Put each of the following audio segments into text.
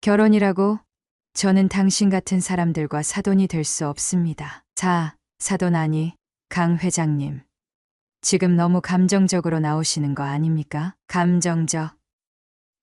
결혼이라고? 저는 당신 같은 사람들과 사돈이 될 수 없습니다. 사돈 아니, 강 회장님. 지금 너무 감정적으로 나오시는 거 아닙니까? 감정적?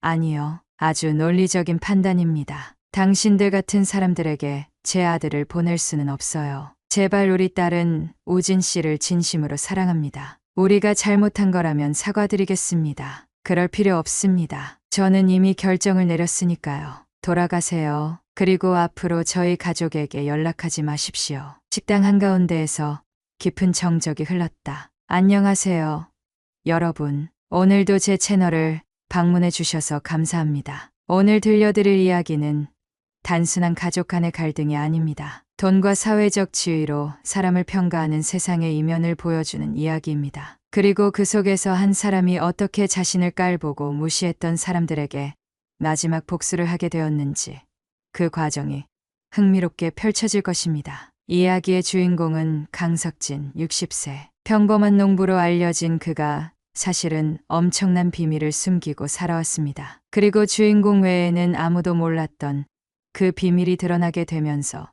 아니요. 아주 논리적인 판단입니다. 당신들 같은 사람들에게 제 아들을 보낼 수는 없어요. 제발 우리 딸은 우진 씨를 진심으로 사랑합니다. 우리가 잘못한 거라면 사과드리겠습니다. 그럴 필요 없습니다. 저는 이미 결정을 내렸으니까요. 돌아가세요. 그리고 앞으로 저희 가족에게 연락하지 마십시오. 식당 한가운데에서 깊은 정적이 흘렀다. 안녕하세요. 여러분, 오늘도 제 채널을 방문해 주셔서 감사합니다. 오늘 들려드릴 이야기는 단순한 가족 간의 갈등이 아닙니다. 돈과 사회적 지위로 사람을 평가하는 세상의 이면을 보여주는 이야기입니다. 그리고 그 속에서 한 사람이 어떻게 자신을 깔보고 무시했던 사람들에게 마지막 복수를 하게 되었는지 그 과정이 흥미롭게 펼쳐질 것입니다. 이야기의 주인공은 강석진 60세. 평범한 농부로 알려진 그가 사실은 엄청난 비밀을 숨기고 살아왔습니다. 그리고 주인공 외에는 아무도 몰랐던 그 비밀이 드러나게 되면서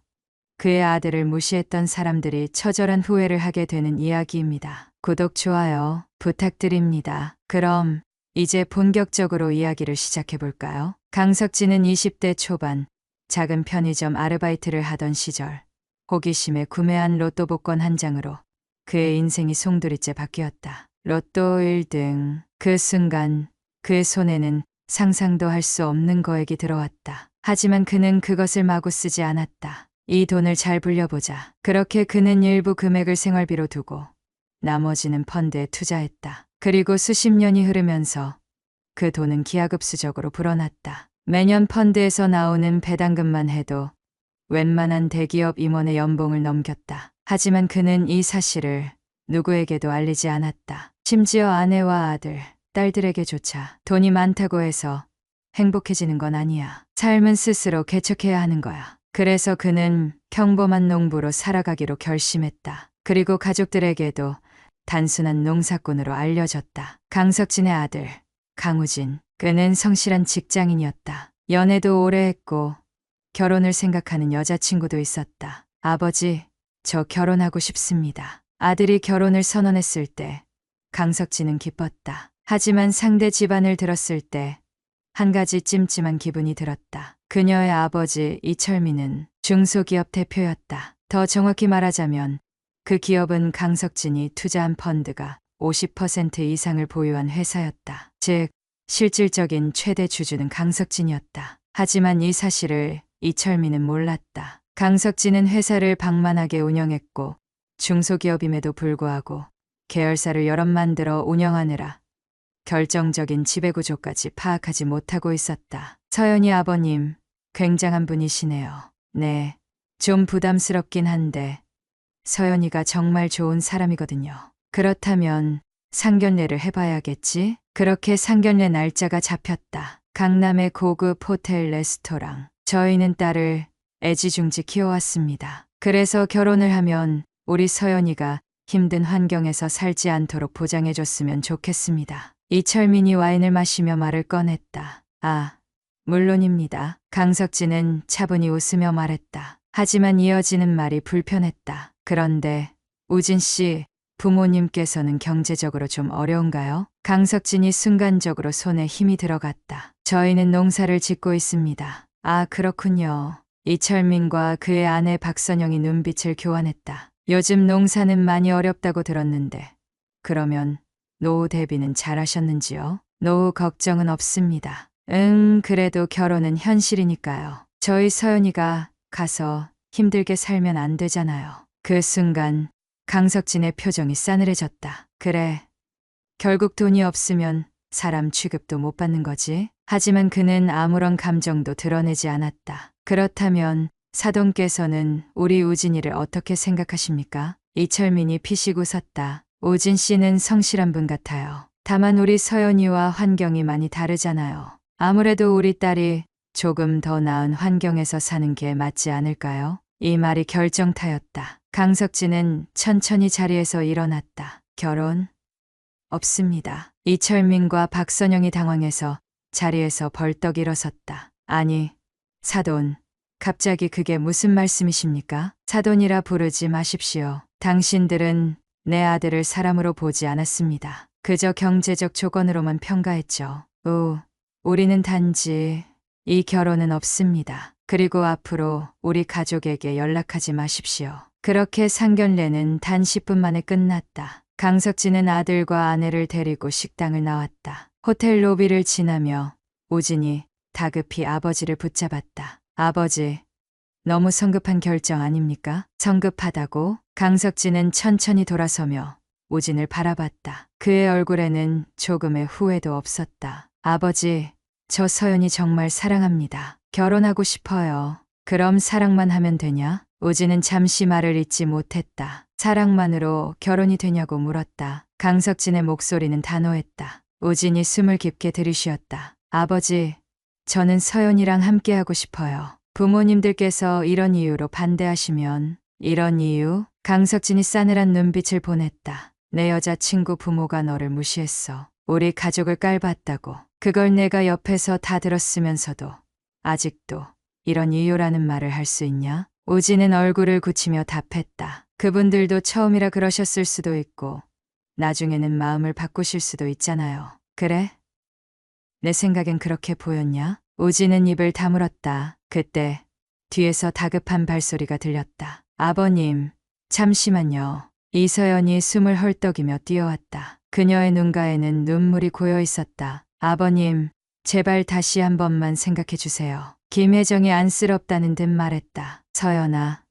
그의 아들을 무시했던 사람들이 처절한 후회를 하게 되는 이야기입니다. 구독, 좋아요 부탁드립니다. 그럼 이제 본격적으로 이야기를 시작해볼까요? 강석진은 20대 초반 작은 편의점 아르바이트를 하던 시절 호기심에 구매한 로또 복권 한 장으로 그의 인생이 송두리째 바뀌었다. 로또 1등. 그 순간 그의 손에는 상상도 할 수 없는 거액이 들어왔다. 하지만 그는 그것을 마구 쓰지 않았다. 이 돈을 잘 불려보자. 그렇게 그는 일부 금액을 생활비로 두고 나머지는 펀드에 투자했다. 그리고 수십 년이 흐르면서 그 돈은 기하급수적으로 불어났다. 매년 펀드에서 나오는 배당금만 해도 웬만한 대기업 임원의 연봉을 넘겼다. 하지만 그는 이 사실을 누구에게도 알리지 않았다. 심지어 아내와 아들, 딸들에게조차. 돈이 많다고 해서 행복해지는 건 아니야. 삶은 스스로 개척해야 하는 거야. 그래서 그는 평범한 농부로 살아가기로 결심했다. 그리고 가족들에게도 단순한 농사꾼으로 알려졌다. 강석진의 아들, 강우진. 그는 성실한 직장인이었다. 연애도 오래 했고 결혼을 생각하는 여자친구도 있었다. 아버지, 저 결혼하고 싶습니다. 아들이 결혼을 선언했을 때 강석진은 기뻤다. 하지만 상대 집안을 들었을 때 한 가지 찜찜한 기분이 들었다. 그녀의 아버지 이철민은 중소기업 대표였다. 더 정확히 말하자면 그 기업은 강석진이 투자한 펀드가 50% 이상을 보유한 회사였다. 즉, 실질적인 최대 주주는 강석진이었다. 하지만 이 사실을 이철민은 몰랐다. 강석진은 회사를 방만하게 운영했고 중소기업임에도 불구하고 계열사를 여럿 만들어 운영하느라 결정적인 지배구조까지 파악하지 못하고 있었다. 서연이 아버님, 굉장한 분이시네요. 네, 좀 부담스럽긴 한데 서연이가 정말 좋은 사람이거든요. 그렇다면 상견례를 해봐야겠지? 그렇게 상견례 날짜가 잡혔다. 강남의 고급 호텔 레스토랑. 저희는 딸을 애지중지 키워왔습니다. 그래서 결혼을 하면 우리 서연이가 힘든 환경에서 살지 않도록 보장해줬으면 좋겠습니다. 이철민이 와인을 마시며 말을 꺼냈다. 물론입니다. 강석진은 차분히 웃으며 말했다. 하지만 이어지는 말이 불편했다. 그런데 우진 씨, 부모님께서는 경제적으로 좀 어려운가요? 강석진이 순간적으로 손에 힘이 들어갔다. 저희는 농사를 짓고 있습니다. 그렇군요. 이철민과 그의 아내 박선영이 눈빛을 교환했다. 요즘 농사는 많이 어렵다고 들었는데 그러면 노후 대비는 잘하셨는지요? 노후 걱정은 없습니다. 그래도 결혼은 현실이니까요. 저희 서연이가 가서 힘들게 살면 안 되잖아요. 그 순간 강석진의 표정이 싸늘해졌다. 그래, 결국 돈이 없으면 사람 취급도 못 받는 거지. 하지만 그는 아무런 감정도 드러내지 않았다. 그렇다면 사돈께서는 우리 우진이를 어떻게 생각하십니까? 이철민이 피식 웃었다. 우진 씨는 성실한 분 같아요. 다만 우리 서연이와 환경이 많이 다르잖아요. 아무래도 우리 딸이 조금 더 나은 환경에서 사는 게 맞지 않을까요? 이 말이 결정타였다. 강석진은 천천히 자리에서 일어났다. 결혼? 없습니다. 이철민과 박선영이 당황해서 자리에서 벌떡 일어섰다. 아니, 사돈, 갑자기 그게 무슨 말씀이십니까? 사돈이라 부르지 마십시오. 당신들은 내 아들을 사람으로 보지 않았습니다. 그저 경제적 조건으로만 평가했죠. 우리는 단지 이 결혼은 없습니다. 그리고 앞으로 우리 가족에게 연락하지 마십시오. 그렇게 상견례는 단 10분 만에 끝났다. 강석진은 아들과 아내를 데리고 식당을 나왔다. 호텔 로비를 지나며 우진이 다급히 아버지를 붙잡았다. 아버지, 너무 성급한 결정 아닙니까? 성급하다고? 강석진은 천천히 돌아서며 우진을 바라봤다. 그의 얼굴에는 조금의 후회도 없었다. 아버지, 저 서연이 정말 사랑합니다. 결혼하고 싶어요. 그럼 사랑만 하면 되냐? 우진은 잠시 말을 잇지 못했다. 사랑만으로 결혼이 되냐고 물었다. 강석진의 목소리는 단호했다. 우진이 숨을 깊게 들이쉬었다. 아버지, 저는 서연이랑 함께하고 싶어요. 부모님들께서 이런 이유로 반대하시면. 이런 이유? 강석진이 싸늘한 눈빛을 보냈다. 내 여자친구 부모가 너를 무시했어. 우리 가족을 깔봤다고. 그걸 내가 옆에서 다 들었으면서도 아직도 이런 이유라는 말을 할 수 있냐? 우진은 얼굴을 굳히며 답했다. 그분들도 처음이라 그러셨을 수도 있고 나중에는 마음을 바꾸실 수도 있잖아요. 그래? 내 생각엔 그렇게 보였냐? 우진은 입을 다물었다. 그때 뒤에서 다급한 발소리가 들렸다. 아버님, 잠시만요. 이서연이 숨을 헐떡이며 뛰어왔다. 그녀의 눈가에는 눈물이 고여 있었다. 아버님, 제발 다시 한 번만 생각해 주세요. 김혜정이 안쓰럽다는 듯 말했다. 서연아,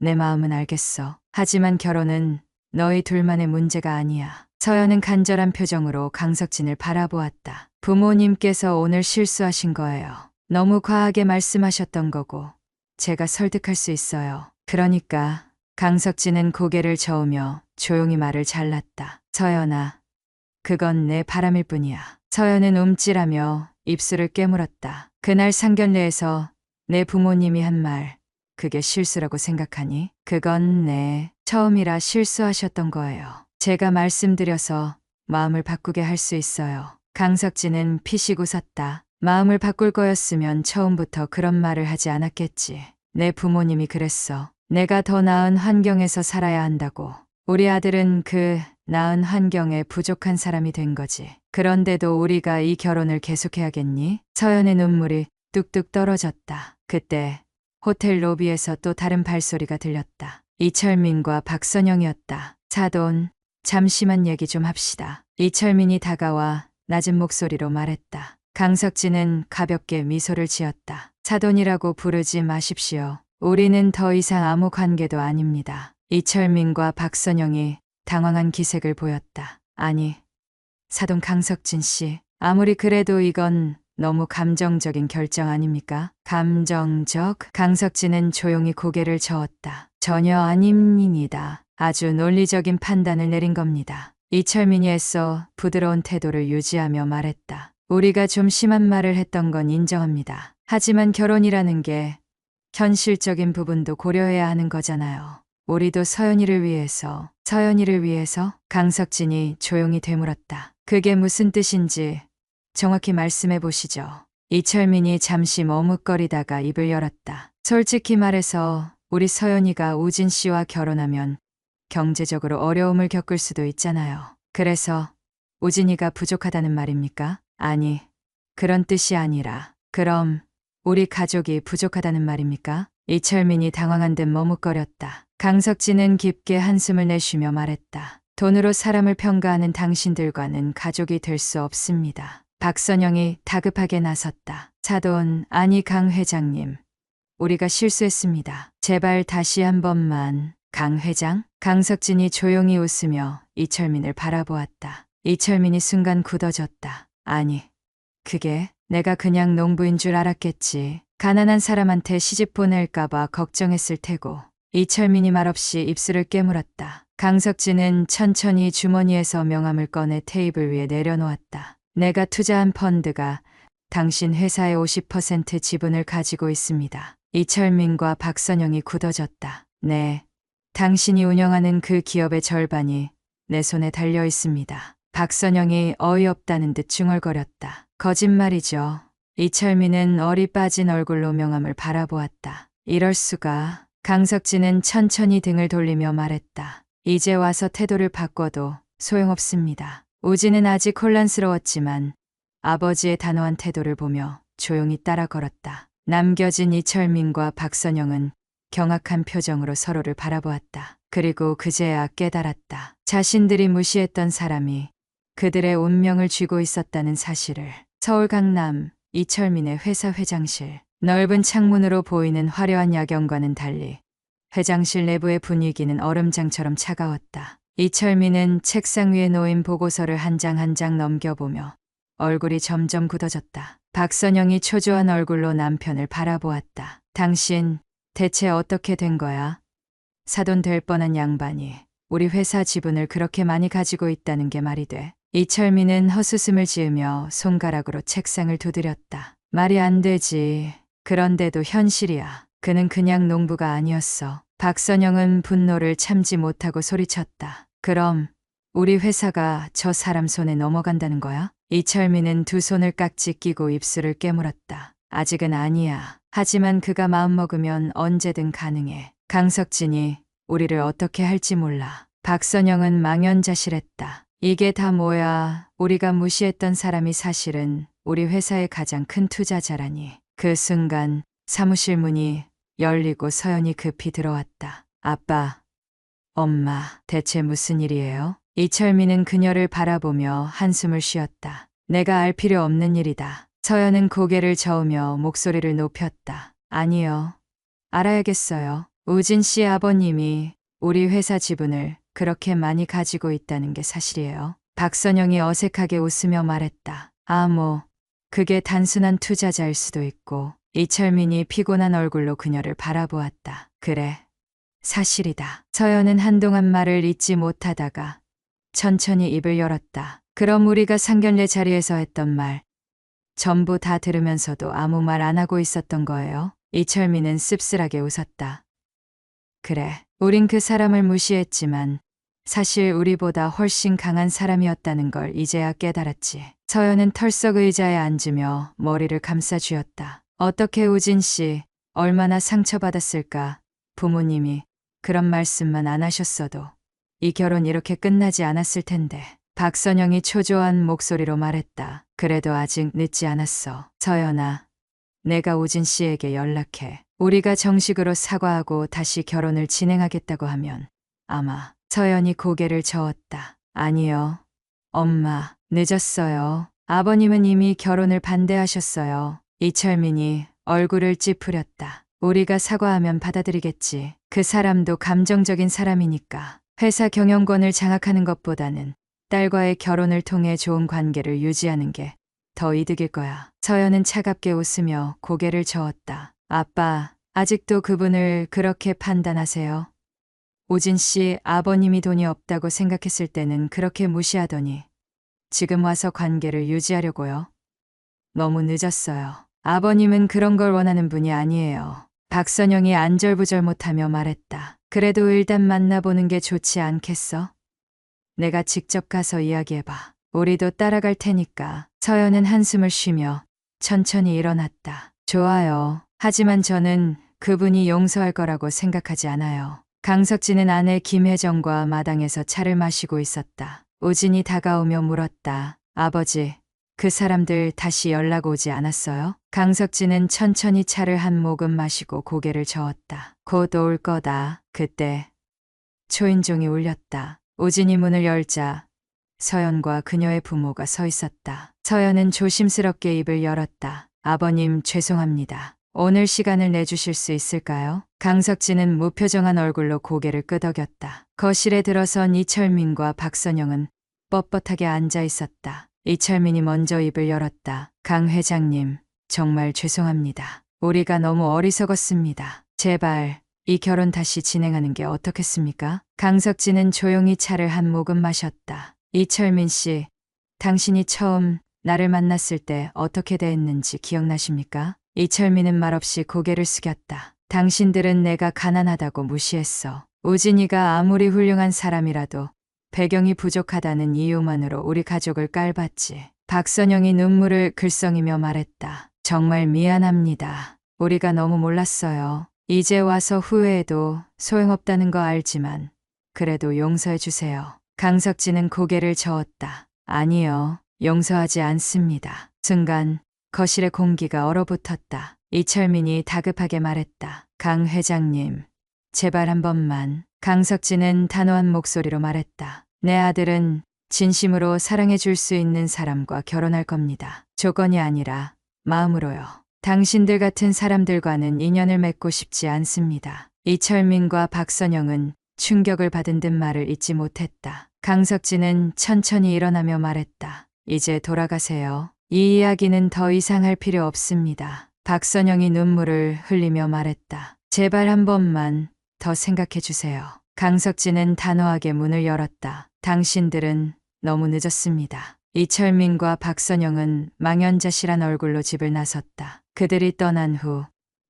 내 마음은 알겠어. 하지만 결혼은 너희 둘만의 문제가 아니야. 서연은 간절한 표정으로 강석진을 바라보았다. 부모님께서 오늘 실수하신 거예요. 너무 과하게 말씀하셨던 거고 제가 설득할 수 있어요. 그러니까 강석진은 고개를 저으며 조용히 말을 잘랐다. 서연아, 그건 내 바람일 뿐이야. 서연은 움찔하며 입술을 깨물었다. 그날 상견례에서 내 부모님이 한 말, 그게 실수라고 생각하니? 그건 처음이라 실수하셨던 거예요. 제가 말씀드려서 마음을 바꾸게 할 수 있어요. 강석진은 피식 웃었다. 마음을 바꿀 거였으면 처음부터 그런 말을 하지 않았겠지. 내 부모님이 그랬어. 내가 더 나은 환경에서 살아야 한다고. 우리 아들은 그 나은 환경에 부족한 사람이 된 거지. 그런데도 우리가 이 결혼을 계속해야겠니? 서연의 눈물이 뚝뚝 떨어졌다. 그때 호텔 로비에서 또 다른 발소리가 들렸다. 이철민과 박선영이었다. 사돈, 잠시만 얘기 좀 합시다. 이철민이 다가와 낮은 목소리로 말했다. 강석진은 가볍게 미소를 지었다. 사돈이라고 부르지 마십시오. 우리는 더 이상 아무 관계도 아닙니다. 이철민과 박선영이 당황한 기색을 보였다. 아니, 사돈 강석진 씨, 아무리 그래도 이건 너무 감정적인 결정 아닙니까? 감정적? 강석진은 조용히 고개를 저었다. 전혀 아닙니다. 아주 논리적인 판단을 내린 겁니다. 이철민이 애써 부드러운 태도를 유지하며 말했다. 우리가 좀 심한 말을 했던 건 인정합니다. 하지만 결혼이라는 게 현실적인 부분도 고려해야 하는 거잖아요. 우리도 서연이를 위해서 강석진이 조용히 되물었다. 그게 무슨 뜻인지 정확히 말씀해 보시죠. 이철민이 잠시 머뭇거리다가 입을 열었다. 솔직히 말해서 우리 서연이가 우진 씨와 결혼하면 경제적으로 어려움을 겪을 수도 있잖아요. 그래서 우진이가 부족하다는 말입니까? 아니, 그런 뜻이 아니라 그럼 우리 가족이 부족하다는 말입니까? 이철민이 당황한 듯 머뭇거렸다. 강석진은 깊게 한숨을 내쉬며 말했다. 돈으로 사람을 평가하는 당신들과는 가족이 될 수 없습니다. 박선영이 다급하게 나섰다. 사돈, 아니 강 회장님. 우리가 실수했습니다. 제발 다시 한 번만. 강 회장? 강석진이 조용히 웃으며 이철민을 바라보았다. 이철민이 순간 굳어졌다. 아니, 그게 내가 그냥 농부인 줄 알았겠지. 가난한 사람한테 시집 보낼까봐 걱정했을 테고. 이철민이 말없이 입술을 깨물었다. 강석진은 천천히 주머니에서 명함을 꺼내 테이블 위에 내려놓았다. 내가 투자한 펀드가 당신 회사의 50% 지분을 가지고 있습니다. 이철민과 박선영이 굳어졌다. 네, 당신이 운영하는 그 기업의 절반이 내 손에 달려 있습니다. 박선영이 어이없다는 듯 중얼거렸다. 거짓말이죠. 이철민은 얼이 빠진 얼굴로 명함을 바라보았다. 이럴 수가. 강석진은 천천히 등을 돌리며 말했다. 이제 와서 태도를 바꿔도 소용없습니다. 우진은 아직 혼란스러웠지만 아버지의 단호한 태도를 보며 조용히 따라 걸었다. 남겨진 이철민과 박선영은 경악한 표정으로 서로를 바라보았다. 그리고 그제야 깨달았다. 자신들이 무시했던 사람이 그들의 운명을 쥐고 있었다는 사실을. 서울 강남 이철민의 회사 회장실. 넓은 창문으로 보이는 화려한 야경과는 달리 회장실 내부의 분위기는 얼음장처럼 차가웠다. 이철민은 책상 위에 놓인 보고서를 한 장 한 장 넘겨보며 얼굴이 점점 굳어졌다. 박선영이 초조한 얼굴로 남편을 바라보았다. 당신 대체 어떻게 된 거야? 사돈 될 뻔한 양반이 우리 회사 지분을 그렇게 많이 가지고 있다는 게 말이 돼. 이철민은 헛웃음을 지으며 손가락으로 책상을 두드렸다. 말이 안 되지. 그런데도 현실이야. 그는 그냥 농부가 아니었어. 박선영은 분노를 참지 못하고 소리쳤다. 그럼 우리 회사가 저 사람 손에 넘어간다는 거야? 이철민은 두 손을 깍지 끼고 입술을 깨물었다. 아직은 아니야. 하지만 그가 마음먹으면 언제든 가능해. 강석진이 우리를 어떻게 할지 몰라. 박선영은 망연자실했다. 이게 다 뭐야. 우리가 무시했던 사람이 사실은 우리 회사의 가장 큰 투자자라니. 그 순간 사무실 문이 열리고 서연이 급히 들어왔다. 아빠, 엄마, 대체 무슨 일이에요? 이철민은 그녀를 바라보며 한숨을 쉬었다. 내가 알 필요 없는 일이다. 서연은 고개를 저으며 목소리를 높였다. 아니요. 알아야겠어요. 우진 씨 아버님이 우리 회사 지분을 그렇게 많이 가지고 있다는 게 사실이에요. 박선영이 어색하게 웃으며 말했다. 그게 단순한 투자자일 수도 있고. 이철민이 피곤한 얼굴로 그녀를 바라보았다. 그래, 사실이다. 서연은 한동안 말을 잇지 못하다가 천천히 입을 열었다. 그럼 우리가 상견례 자리에서 했던 말 전부 다 들으면서도 아무 말 안 하고 있었던 거예요? 이철민은 씁쓸하게 웃었다. 그래, 우린 그 사람을 무시했지만 사실 우리보다 훨씬 강한 사람이었다는 걸 이제야 깨달았지. 서연은 털썩 의자에 앉으며 머리를 감싸 쥐었다. 어떻게 우진 씨, 얼마나 상처받았을까. 부모님이 그런 말씀만 안 하셨어도 이 결혼 이렇게 끝나지 않았을 텐데. 박선영이 초조한 목소리로 말했다. 그래도 아직 늦지 않았어. 서연아, 내가 우진 씨에게 연락해. 우리가 정식으로 사과하고 다시 결혼을 진행하겠다고 하면 아마. 서연이 고개를 저었다. 아니요. 엄마, 늦었어요. 아버님은 이미 결혼을 반대하셨어요. 이철민이 얼굴을 찌푸렸다. 우리가 사과하면 받아들이겠지. 그 사람도 감정적인 사람이니까. 회사 경영권을 장악하는 것보다는 딸과의 결혼을 통해 좋은 관계를 유지하는 게 더 이득일 거야. 서연은 차갑게 웃으며 고개를 저었다. 아빠, 아직도 그분을 그렇게 판단하세요? 우진 씨 아버님이 돈이 없다고 생각했을 때는 그렇게 무시하더니 지금 와서 관계를 유지하려고요? 너무 늦었어요. 아버님은 그런 걸 원하는 분이 아니에요. 박선영이 안절부절 못하며 말했다. 그래도 일단 만나보는 게 좋지 않겠어? 내가 직접 가서 이야기해봐. 우리도 따라갈 테니까. 서연은 한숨을 쉬며 천천히 일어났다. 좋아요. 하지만 저는 그분이 용서할 거라고 생각하지 않아요. 강석진은 아내 김혜정과 마당에서 차를 마시고 있었다. 우진이 다가오며 물었다. 아버지, 그 사람들 다시 연락 오지 않았어요? 강석진은 천천히 차를 한 모금 마시고 고개를 저었다. 곧 올 거다. 그때 초인종이 울렸다. 우진이 문을 열자 서연과 그녀의 부모가 서 있었다. 서연은 조심스럽게 입을 열었다. 아버님 죄송합니다. 오늘 시간을 내주실 수 있을까요? 강석진은 무표정한 얼굴로 고개를 끄덕였다. 거실에 들어선 이철민과 박선영은 뻣뻣하게 앉아 있었다. 이철민이 먼저 입을 열었다. 강 회장님, 정말 죄송합니다. 우리가 너무 어리석었습니다. 제발 이 결혼 다시 진행하는 게 어떻겠습니까? 강석진은 조용히 차를 한 모금 마셨다. 이철민 씨, 당신이 처음 나를 만났을 때 어떻게 대했는지 기억나십니까? 이철민은 말없이 고개를 숙였다. 당신들은 내가 가난하다고 무시했어. 우진이가 아무리 훌륭한 사람이라도 배경이 부족하다는 이유만으로 우리 가족을 깔봤지. 박선영이 눈물을 글썽이며 말했다. 정말 미안합니다. 우리가 너무 몰랐어요. 이제 와서 후회해도 소용없다는 거 알지만 그래도 용서해 주세요. 강석진은 고개를 저었다. 아니요. 용서하지 않습니다. 순간 거실의 공기가 얼어붙었다. 이철민이 다급하게 말했다. 강 회장님, 제발 한 번만. 강석진은 단호한 목소리로 말했다. 내 아들은 진심으로 사랑해 줄 수 있는 사람과 결혼할 겁니다. 조건이 아니라 마음으로요. 당신들 같은 사람들과는 인연을 맺고 싶지 않습니다. 이철민과 박선영은 충격을 받은 듯 말을 잇지 못했다. 강석진은 천천히 일어나며 말했다. 이제 돌아가세요. 이 이야기는 더 이상 할 필요 없습니다. 박선영이 눈물을 흘리며 말했다. 제발 한 번만 더 생각해 주세요. 강석진은 단호하게 문을 열었다. 당신들은 너무 늦었습니다. 이철민과 박선영은 망연자실한 얼굴로 집을 나섰다. 그들이 떠난 후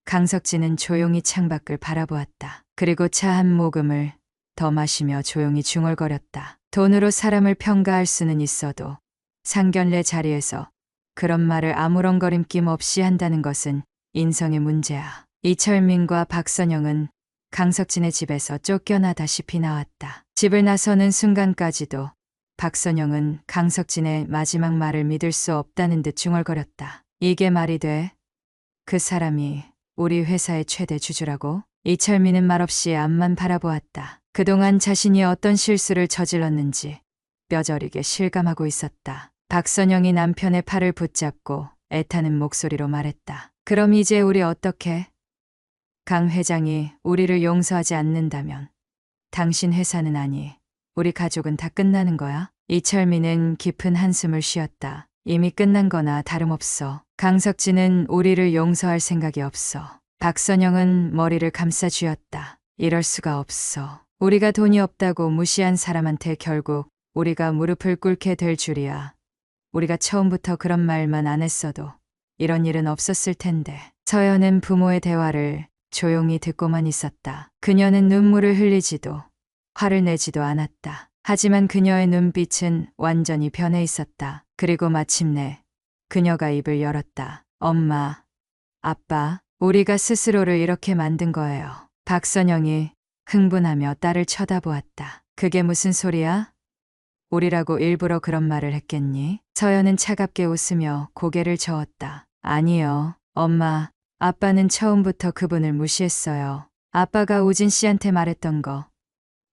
강석진은 조용히 창밖을 바라보았다. 그리고 차 한 모금을 더 마시며 조용히 중얼거렸다. 돈으로 사람을 평가할 수는 있어도 상견례 자리에서 그런 말을 아무런 거림낌 없이 한다는 것은 인성의 문제야. 이철민과 박선영은 강석진의 집에서 쫓겨나다시피 나왔다. 집을 나서는 순간까지도 박선영은 강석진의 마지막 말을 믿을 수 없다는 듯 중얼거렸다. 이게 말이 돼? 그 사람이 우리 회사의 최대 주주라고? 이철민은 말없이 앞만 바라보았다. 그동안 자신이 어떤 실수를 저질렀는지 뼈저리게 실감하고 있었다. 박선영이 남편의 팔을 붙잡고 애타는 목소리로 말했다. 그럼 이제 우리 어떻게? 강 회장이 우리를 용서하지 않는다면 당신 회사는 아니, 우리 가족은 다 끝나는 거야? 이철민은 깊은 한숨을 쉬었다. 이미 끝난 거나 다름없어. 강석진은 우리를 용서할 생각이 없어. 박선영은 머리를 감싸 쥐었다. 이럴 수가 없어. 우리가 돈이 없다고 무시한 사람한테 결국 우리가 무릎을 꿇게 될 줄이야. 우리가 처음부터 그런 말만 안 했어도 이런 일은 없었을 텐데. 서연은 부모의 대화를 조용히 듣고만 있었다. 그녀는 눈물을 흘리지도 화를 내지도 않았다. 하지만 그녀의 눈빛은 완전히 변해 있었다. 그리고 마침내 그녀가 입을 열었다. 엄마, 아빠, 우리가 스스로를 이렇게 만든 거예요. 박선영이 흥분하며 딸을 쳐다보았다. 그게 무슨 소리야? 우리라고 일부러 그런 말을 했겠니? 서연은 차갑게 웃으며 고개를 저었다. 아니요, 엄마, 아빠는 처음부터 그분을 무시했어요. 아빠가 우진 씨한테 말했던 거,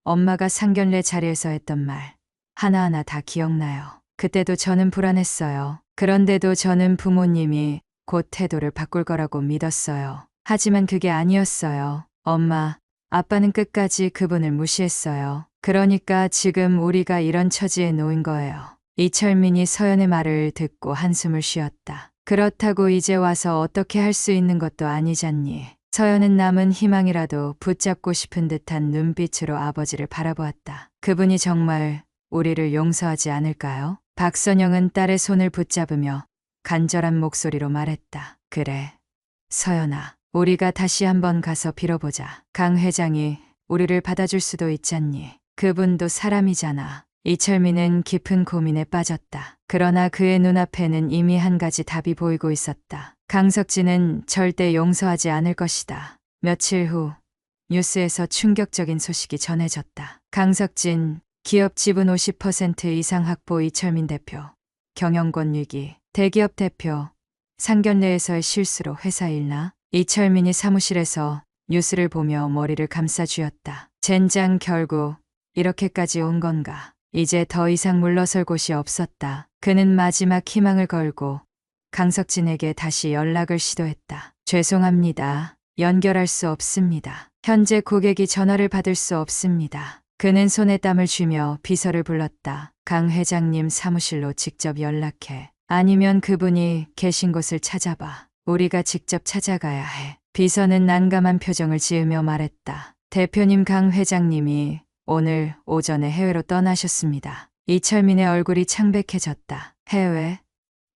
엄마가 상견례 자리에서 했던 말, 하나하나 다 기억나요. 그때도 저는 불안했어요. 그런데도 저는 부모님이 곧 태도를 바꿀 거라고 믿었어요. 하지만 그게 아니었어요. 엄마, 아빠는 끝까지 그분을 무시했어요. 그러니까 지금 우리가 이런 처지에 놓인 거예요. 이철민이 서연의 말을 듣고 한숨을 쉬었다. 그렇다고 이제 와서 어떻게 할 수 있는 것도 아니잖니. 서연은 남은 희망이라도 붙잡고 싶은 듯한 눈빛으로 아버지를 바라보았다. 그분이 정말 우리를 용서하지 않을까요? 박선영은 딸의 손을 붙잡으며 간절한 목소리로 말했다. 그래, 서연아, 우리가 다시 한번 가서 빌어보자. 강 회장이 우리를 받아줄 수도 있잖니. 그분도 사람이잖아. 이철민은 깊은 고민에 빠졌다. 그러나 그의 눈앞에는 이미 한 가지 답이 보이고 있었다. 강석진은 절대 용서하지 않을 것이다. 며칠 후 뉴스에서 충격적인 소식이 전해졌다. 강석진, 기업 지분 50% 이상 확보. 이철민 대표, 경영권 위기. 대기업 대표, 상견례에서의 실수로 회사 일나? 이철민이 사무실에서 뉴스를 보며 머리를 감싸 쥐었다. 젠장, 결국 이렇게까지 온 건가? 이제 더 이상 물러설 곳이 없었다. 그는 마지막 희망을 걸고 강석진에게 다시 연락을 시도했다. 죄송합니다. 연결할 수 없습니다. 현재 고객이 전화를 받을 수 없습니다. 그는 손에 땀을 쥐며 비서를 불렀다. 강 회장님 사무실로 직접 연락해. 아니면 그분이 계신 곳을 찾아봐. 우리가 직접 찾아가야 해. 비서는 난감한 표정을 지으며 말했다. 대표님, 강 회장님이 오늘 오전에 해외로 떠나셨습니다. 이철민의 얼굴이 창백해졌다. 해외?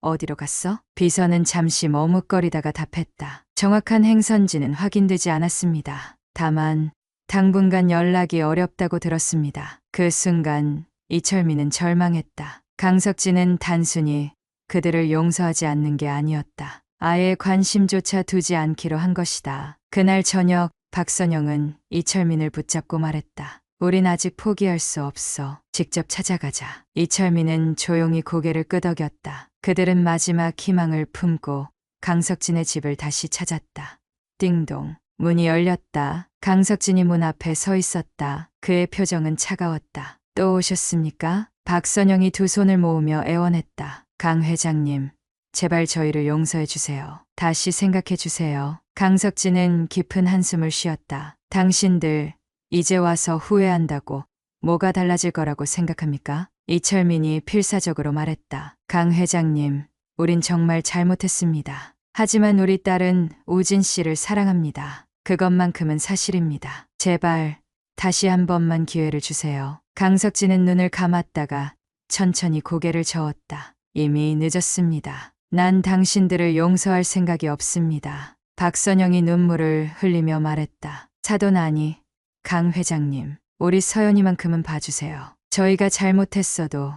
어디로 갔어? 비서는 잠시 머뭇거리다가 답했다. 정확한 행선지는 확인되지 않았습니다. 다만 당분간 연락이 어렵다고 들었습니다. 그 순간 이철민은 절망했다. 강석진은 단순히 그들을 용서하지 않는 게 아니었다. 아예 관심조차 두지 않기로 한 것이다. 그날 저녁 박선영은 이철민을 붙잡고 말했다. 우린 아직 포기할 수 없어. 직접 찾아가자. 이철민은 조용히 고개를 끄덕였다. 그들은 마지막 희망을 품고 강석진의 집을 다시 찾았다. 띵동. 문이 열렸다. 강석진이 문 앞에 서 있었다. 그의 표정은 차가웠다. 또 오셨습니까? 박선영이 두 손을 모으며 애원했다. 강 회장님, 제발 저희를 용서해 주세요. 다시 생각해 주세요. 강석진은 깊은 한숨을 쉬었다. 당신들 이제 와서 후회한다고 뭐가 달라질 거라고 생각합니까? 이철민이 필사적으로 말했다. 강 회장님, 우린 정말 잘못했습니다. 하지만 우리 딸은 우진 씨를 사랑합니다. 그것만큼은 사실입니다. 제발 다시 한 번만 기회를 주세요. 강석진은 눈을 감았다가 천천히 고개를 저었다. 이미 늦었습니다. 난 당신들을 용서할 생각이 없습니다. 박선영이 눈물을 흘리며 말했다. 사돈아니, 강 회장님, 우리 서연이만큼은 봐주세요. 저희가 잘못했어도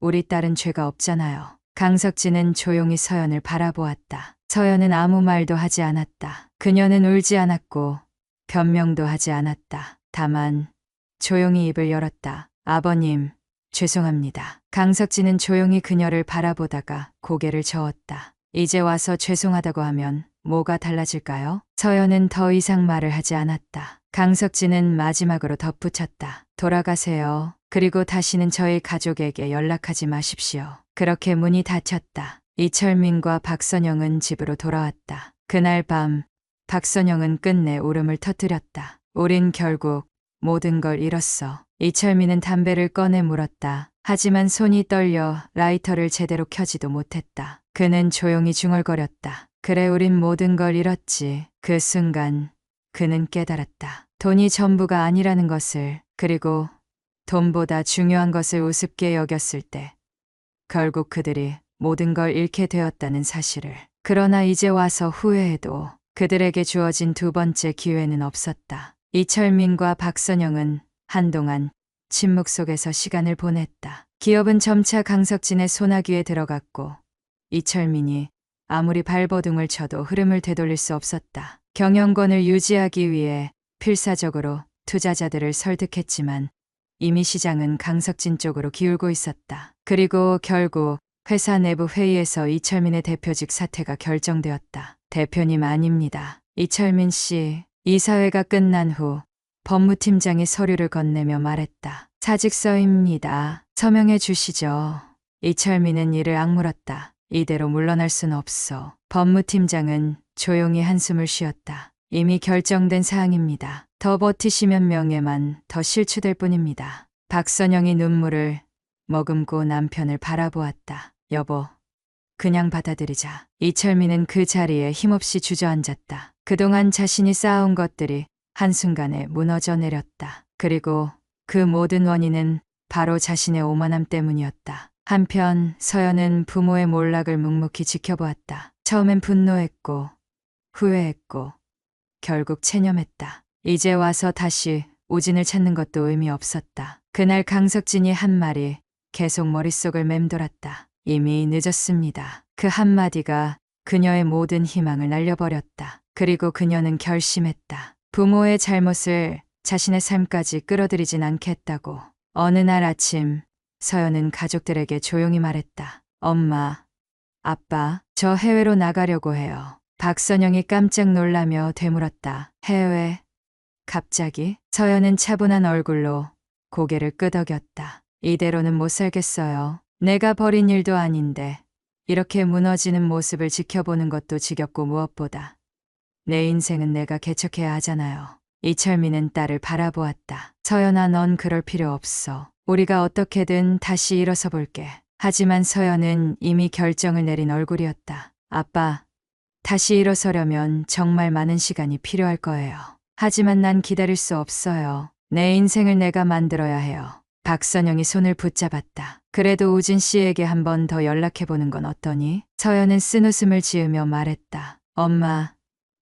우리 딸은 죄가 없잖아요. 강석진은 조용히 서연을 바라보았다. 서연은 아무 말도 하지 않았다. 그녀는 울지 않았고 변명도 하지 않았다. 다만 조용히 입을 열었다. 아버님, 죄송합니다. 강석진은 조용히 그녀를 바라보다가 고개를 저었다. 이제 와서 죄송하다고 하면 뭐가 달라질까요? 서연은 더 이상 말을 하지 않았다. 강석진은 마지막으로 덧붙였다. 돌아가세요. 그리고 다시는 저희 가족에게 연락하지 마십시오. 그렇게 문이 닫혔다. 이철민과 박선영은 집으로 돌아왔다. 그날 밤 박선영은 끝내 울음을 터뜨렸다. 우린 결국 모든 걸 잃었어. 이철민은 담배를 꺼내 물었다. 하지만 손이 떨려 라이터를 제대로 켜지도 못했다. 그는 조용히 중얼거렸다. 그래, 우린 모든 걸 잃었지. 그 순간 그는 깨달았다. 돈이 전부가 아니라는 것을, 그리고 돈보다 중요한 것을 우습게 여겼을 때 결국 그들이 모든 걸 잃게 되었다는 사실을. 그러나 이제 와서 후회해도 그들에게 주어진 두 번째 기회는 없었다. 이철민과 박선영은 한동안 침묵 속에서 시간을 보냈다. 기업은 점차 강석진의 손아귀에 들어갔고 이철민이 아무리 발버둥을 쳐도 흐름을 되돌릴 수 없었다. 경영권을 유지하기 위해 필사적으로 투자자들을 설득했지만 이미 시장은 강석진 쪽으로 기울고 있었다. 그리고 결국 회사 내부 회의에서 이철민의 대표직 사퇴가 결정되었다. 대표님 아닙니다. 이철민 씨. 이사회가 끝난 후 법무팀장이 서류를 건네며 말했다. 사직서입니다. 서명해 주시죠. 이철민은 이를 악물었다. 이대로 물러날 순 없어. 법무팀장은 조용히 한숨을 쉬었다. 이미 결정된 사항입니다. 더 버티시면 명예만 더 실추될 뿐입니다. 박선영이 눈물을 머금고 남편을 바라보았다. 여보, 그냥 받아들이자. 이철민은 그 자리에 힘없이 주저앉았다. 그동안 자신이 쌓아온 것들이 한순간에 무너져 내렸다. 그리고 그 모든 원인은 바로 자신의 오만함 때문이었다. 한편 서연은 부모의 몰락을 묵묵히 지켜보았다. 처음엔 분노했고 후회했고 결국 체념했다. 이제 와서 다시 우진을 찾는 것도 의미 없었다. 그날 강석진이 한 말이 계속 머릿속을 맴돌았다. 이미 늦었습니다. 그 한마디가 그녀의 모든 희망을 날려버렸다. 그리고 그녀는 결심했다. 부모의 잘못을 자신의 삶까지 끌어들이진 않겠다고. 어느 날 아침 서연은 가족들에게 조용히 말했다. 엄마, 아빠, 저 해외로 나가려고 해요. 박선영이 깜짝 놀라며 되물었다. 해외? 갑자기? 서연은 차분한 얼굴로 고개를 끄덕였다. 이대로는 못 살겠어요. 내가 벌인 일도 아닌데 이렇게 무너지는 모습을 지켜보는 것도 지겹고 무엇보다 내 인생은 내가 개척해야 하잖아요. 이철민은 딸을 바라보았다. 서연아, 넌 그럴 필요 없어. 우리가 어떻게든 다시 일어서 볼게. 하지만 서연은 이미 결정을 내린 얼굴이었다. 아빠, 다시 일어서려면 정말 많은 시간이 필요할 거예요. 하지만 난 기다릴 수 없어요. 내 인생을 내가 만들어야 해요. 박선영이 손을 붙잡았다. 그래도 우진 씨에게 한 번 더 연락해보는 건 어떠니? 서연은 쓴웃음을 지으며 말했다. 엄마,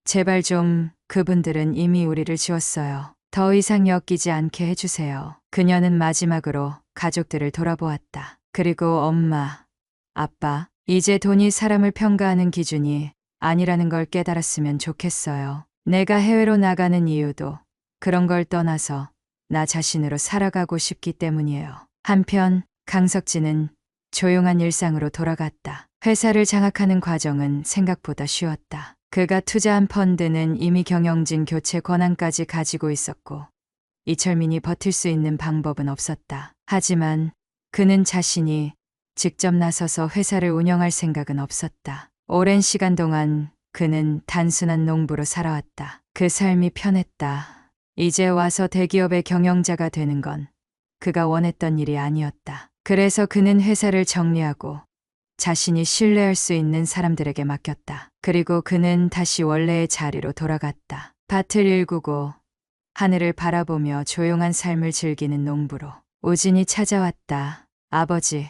제발 좀. 그분들은 이미 우리를 지웠어요. 더 이상 엮이지 않게 해주세요. 그녀는 마지막으로 가족들을 돌아보았다. 그리고 엄마, 아빠, 이제 돈이 사람을 평가하는 기준이 아니라는 걸 깨달았으면 좋겠어요. 내가 해외로 나가는 이유도 그런 걸 떠나서 나 자신으로 살아가고 싶기 때문이에요. 한편 강석진은 조용한 일상으로 돌아갔다. 회사를 장악하는 과정은 생각보다 쉬웠다. 그가 투자한 펀드는 이미 경영진 교체 권한까지 가지고 있었고 이철민이 버틸 수 있는 방법은 없었다. 하지만 그는 자신이 직접 나서서 회사를 운영할 생각은 없었다. 오랜 시간 동안 그는 단순한 농부로 살아왔다. 그 삶이 편했다. 이제 와서 대기업의 경영자가 되는 건 그가 원했던 일이 아니었다. 그래서 그는 회사를 정리하고 자신이 신뢰할 수 있는 사람들에게 맡겼다. 그리고 그는 다시 원래의 자리로 돌아갔다. 밭을 일구고 하늘을 바라보며 조용한 삶을 즐기는 농부로. 우진이 찾아왔다. 아버지,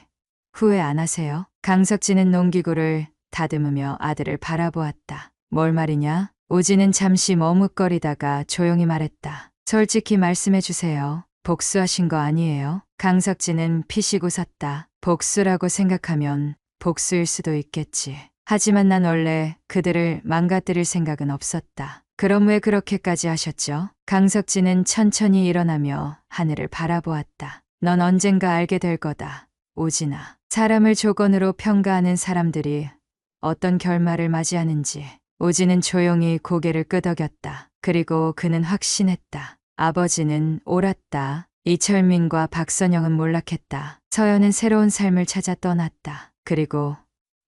후회 안 하세요? 강석진은 농기구를 다듬으며 아들을 바라보았다. 뭘 말이냐? 우진은 잠시 머뭇거리다가 조용히 말했다. 솔직히 말씀해 주세요. 복수하신 거 아니에요? 강석진은 피식 웃었다. 복수라고 생각하면 복수일 수도 있겠지. 하지만 난 원래 그들을 망가뜨릴 생각은 없었다. 그럼 왜 그렇게까지 하셨죠? 강석진은 천천히 일어나며 하늘을 바라보았다. 넌 언젠가 알게 될 거다. 우진아. 사람을 조건으로 평가하는 사람들이 어떤 결말을 맞이하는지. 우진은 조용히 고개를 끄덕였다. 그리고 그는 확신했다. 아버지는 옳았다. 이철민과 박선영은 몰락했다. 서연은 새로운 삶을 찾아 떠났다. 그리고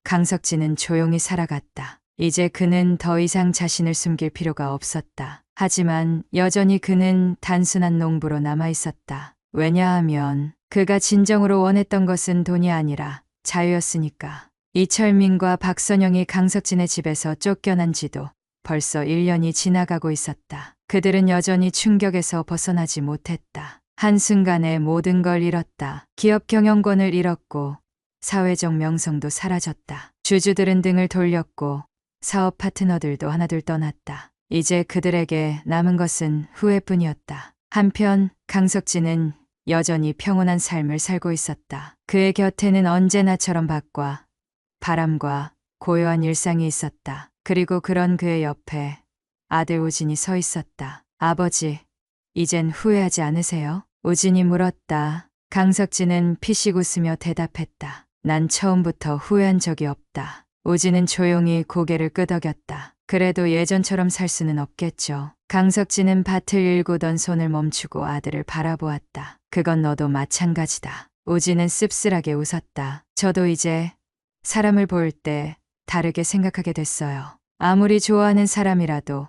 강석진은 조용히 살아갔다. 이제 그는 더 이상 자신을 숨길 필요가 없었다. 하지만 여전히 그는 단순한 농부로 남아 있었다. 왜냐하면 그가 진정으로 원했던 것은 돈이 아니라 자유였으니까. 이철민과 박선영이 강석진의 집에서 쫓겨난 지도 벌써 1년이 지나가고 있었다. 그들은 여전히 충격에서 벗어나지 못했다. 한순간에 모든 걸 잃었다. 기업 경영권을 잃었고 사회적 명성도 사라졌다. 주주들은 등을 돌렸고 사업 파트너들도 하나둘 떠났다. 이제 그들에게 남은 것은 후회뿐이었다. 한편 강석진은 여전히 평온한 삶을 살고 있었다. 그의 곁에는 언제나처럼 밭과 바람과 고요한 일상이 있었다. 그리고 그런 그의 옆에 아들 우진이 서 있었다. 아버지, 이젠 후회하지 않으세요? 우진이 물었다. 강석진은 피식 웃으며 대답했다. 난 처음부터 후회한 적이 없다. 우진은 조용히 고개를 끄덕였다. 그래도 예전처럼 살 수는 없겠죠. 강석진은 밭을 일구던 손을 멈추고 아들을 바라보았다. 그건 너도 마찬가지다. 우진은 씁쓸하게 웃었다. 저도 이제 사람을 볼 때 다르게 생각하게 됐어요. 아무리 좋아하는 사람이라도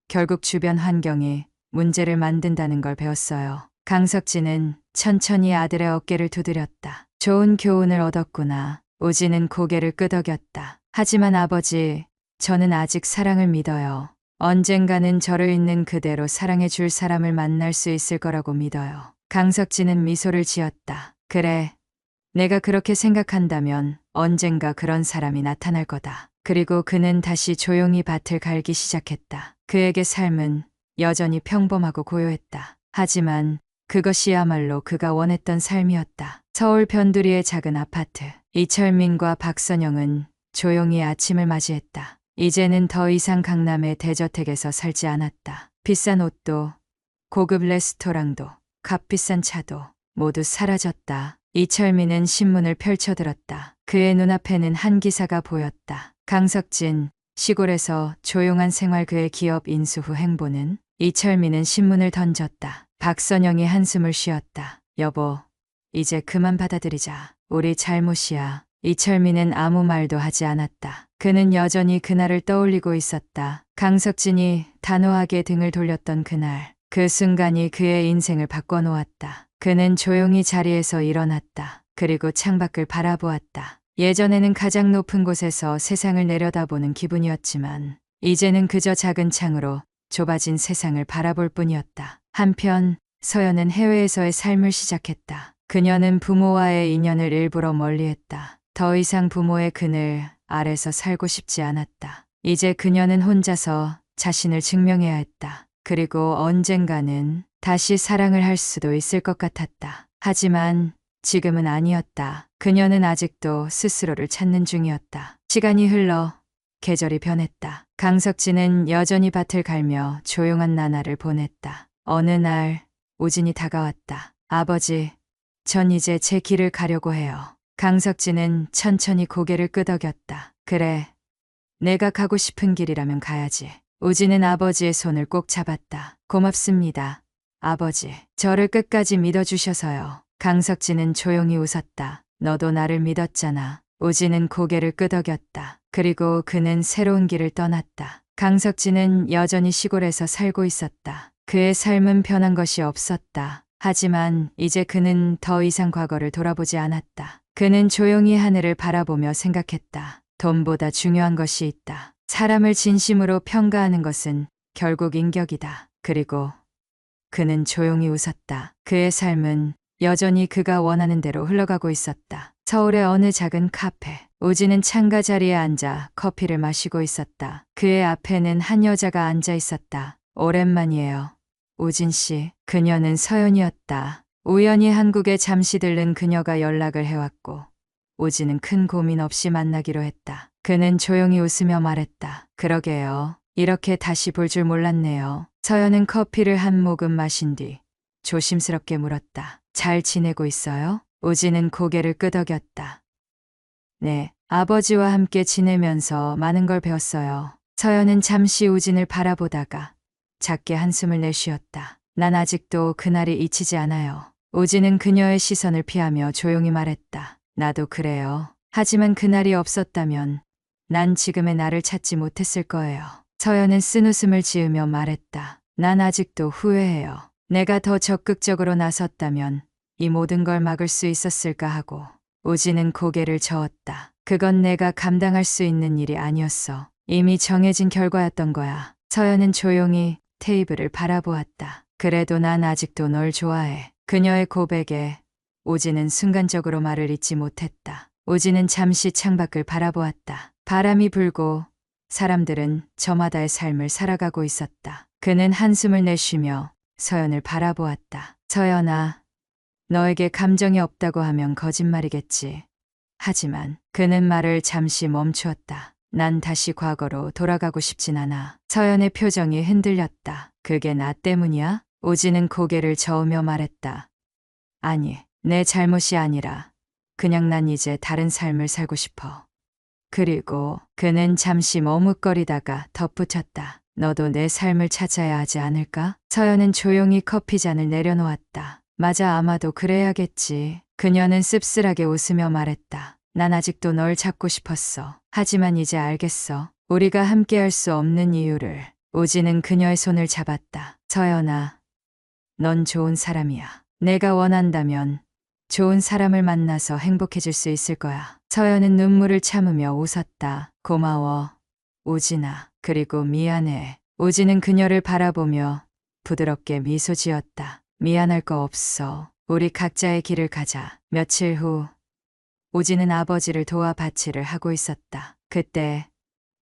결국 주변 환경이 문제를 만든다는 걸 배웠어요. 강석진은 천천히 아들의 어깨를 두드렸다. 좋은 교훈을 얻었구나. 우진은 고개를 끄덕였다. 하지만 아버지, 저는 아직 사랑을 믿어요. 언젠가는 저를 있는 그대로 사랑해 줄 사람을 만날 수 있을 거라고 믿어요. 강석진은 미소를 지었다. 그래, 내가 그렇게 생각한다면 언젠가 그런 사람이 나타날 거다. 그리고 그는 다시 조용히 밭을 갈기 시작했다. 그에게 삶은 여전히 평범하고 고요했다. 하지만 그것이야말로 그가 원했던 삶이었다. 서울 변두리의 작은 아파트. 이철민과 박선영은 조용히 아침을 맞이했다. 이제는 더 이상 강남의 대저택에서 살지 않았다. 비싼 옷도, 고급 레스토랑도, 값비싼 차도 모두 사라졌다. 이철민은 신문을 펼쳐들었다. 그의 눈앞에는 한 기사가 보였다. 강석진, 시골에서 조용한 생활 그의 기업 인수 후 행보는? 이철민은 신문을 던졌다. 박선영이 한숨을 쉬었다. 여보, 이제 그만 받아들이자. 우리 잘못이야. 이철민은 아무 말도 하지 않았다. 그는 여전히 그날을 떠올리고 있었다. 강석진이 단호하게 등을 돌렸던 그날. 그 순간이 그의 인생을 바꿔놓았다. 그는 조용히 자리에서 일어났다. 그리고 창밖을 바라보았다. 예전에는 가장 높은 곳에서 세상을 내려다보는 기분이었지만 이제는 그저 작은 창으로 좁아진 세상을 바라볼 뿐이었다. 한편 서연은 해외에서의 삶을 시작했다. 그녀는 부모와의 인연을 일부러 멀리했다. 더 이상 부모의 그늘 아래서 살고 싶지 않았다. 이제 그녀는 혼자서 자신을 증명해야 했다. 그리고 언젠가는 다시 사랑을 할 수도 있을 것 같았다. 하지만 지금은 아니었다. 그녀는 아직도 스스로를 찾는 중이었다. 시간이 흘러 계절이 변했다. 강석진은 여전히 밭을 갈며 조용한 나날을 보냈다. 어느 날 오진이 다가왔다. 아버지, 전 이제 제 길을 가려고 해요. 강석진은 천천히 고개를 끄덕였다. 그래, 내가 가고 싶은 길이라면 가야지. 오진은 아버지의 손을 꼭 잡았다. 고맙습니다, 아버지. 저를 끝까지 믿어주셔서요. 강석진은 조용히 웃었다. 너도 나를 믿었잖아. 오진은 고개를 끄덕였다. 그리고 그는 새로운 길을 떠났다. 강석진은 여전히 시골에서 살고 있었다. 그의 삶은 변한 것이 없었다. 하지만 이제 그는 더 이상 과거를 돌아보지 않았다. 그는 조용히 하늘을 바라보며 생각했다. 돈보다 중요한 것이 있다. 사람을 진심으로 평가하는 것은 결국 인격이다. 그리고 그는 조용히 웃었다. 그의 삶은 여전히 그가 원하는 대로 흘러가고 있었다. 서울의 어느 작은 카페. 오진은 창가 자리에 앉아 커피를 마시고 있었다. 그의 앞에는 한 여자가 앉아 있었다. 오랜만이에요, 오진 씨. 그녀는 서연이었다. 우연히 한국에 잠시 들른 그녀가 연락을 해왔고 오진은 큰 고민 없이 만나기로 했다. 그는 조용히 웃으며 말했다. 그러게요. 이렇게 다시 볼 줄 몰랐네요. 서연은 커피를 한 모금 마신 뒤 조심스럽게 물었다. 잘 지내고 있어요? 오진은 고개를 끄덕였다. 네, 아버지와 함께 지내면서 많은 걸 배웠어요. 서연은 잠시 오진을 바라보다가 작게 한숨을 내쉬었다. 난 아직도 그날이 잊히지 않아요. 오진은 그녀의 시선을 피하며 조용히 말했다. 나도 그래요. 하지만 그날이 없었다면 난 지금의 나를 찾지 못했을 거예요. 서연은 쓴웃음을 지으며 말했다. 난 아직도 후회해요. 내가 더 적극적으로 나섰다면 이 모든 걸 막을 수 있었을까 하고. 오진은 고개를 저었다. 그건 내가 감당할 수 있는 일이 아니었어. 이미 정해진 결과였던 거야. 서연은 조용히 테이블을 바라보았다. 그래도 난 아직도 널 좋아해. 그녀의 고백에 오진은 순간적으로 말을 잇지 못했다. 오진은 잠시 창밖을 바라보았다. 바람이 불고 사람들은 저마다의 삶을 살아가고 있었다. 그는 한숨을 내쉬며 서연을 바라보았다. 서연아, 너에게 감정이 없다고 하면 거짓말이겠지. 하지만 그는 말을 잠시 멈추었다. 난 다시 과거로 돌아가고 싶진 않아. 서연의 표정이 흔들렸다. 그게 나 때문이야? 오진은 고개를 저으며 말했다. 아니, 내 잘못이 아니라 그냥 난 이제 다른 삶을 살고 싶어. 그리고 그는 잠시 머뭇거리다가 덧붙였다. 너도 내 삶을 찾아야 하지 않을까? 서연은 조용히 커피잔을 내려놓았다. 맞아, 아마도 그래야겠지. 그녀는 씁쓸하게 웃으며 말했다. 난 아직도 널 잡고 싶었어. 하지만 이제 알겠어. 우리가 함께할 수 없는 이유를. 오진은 그녀의 손을 잡았다. 서연아, 넌 좋은 사람이야. 내가 원한다면 좋은 사람을 만나서 행복해질 수 있을 거야. 서연은 눈물을 참으며 웃었다. 고마워, 오진아. 그리고 미안해. 오진은 그녀를 바라보며 부드럽게 미소 지었다. 미안할 거 없어. 우리 각자의 길을 가자. 며칠 후 오진은 아버지를 도와 밭일을 하고 있었다. 그때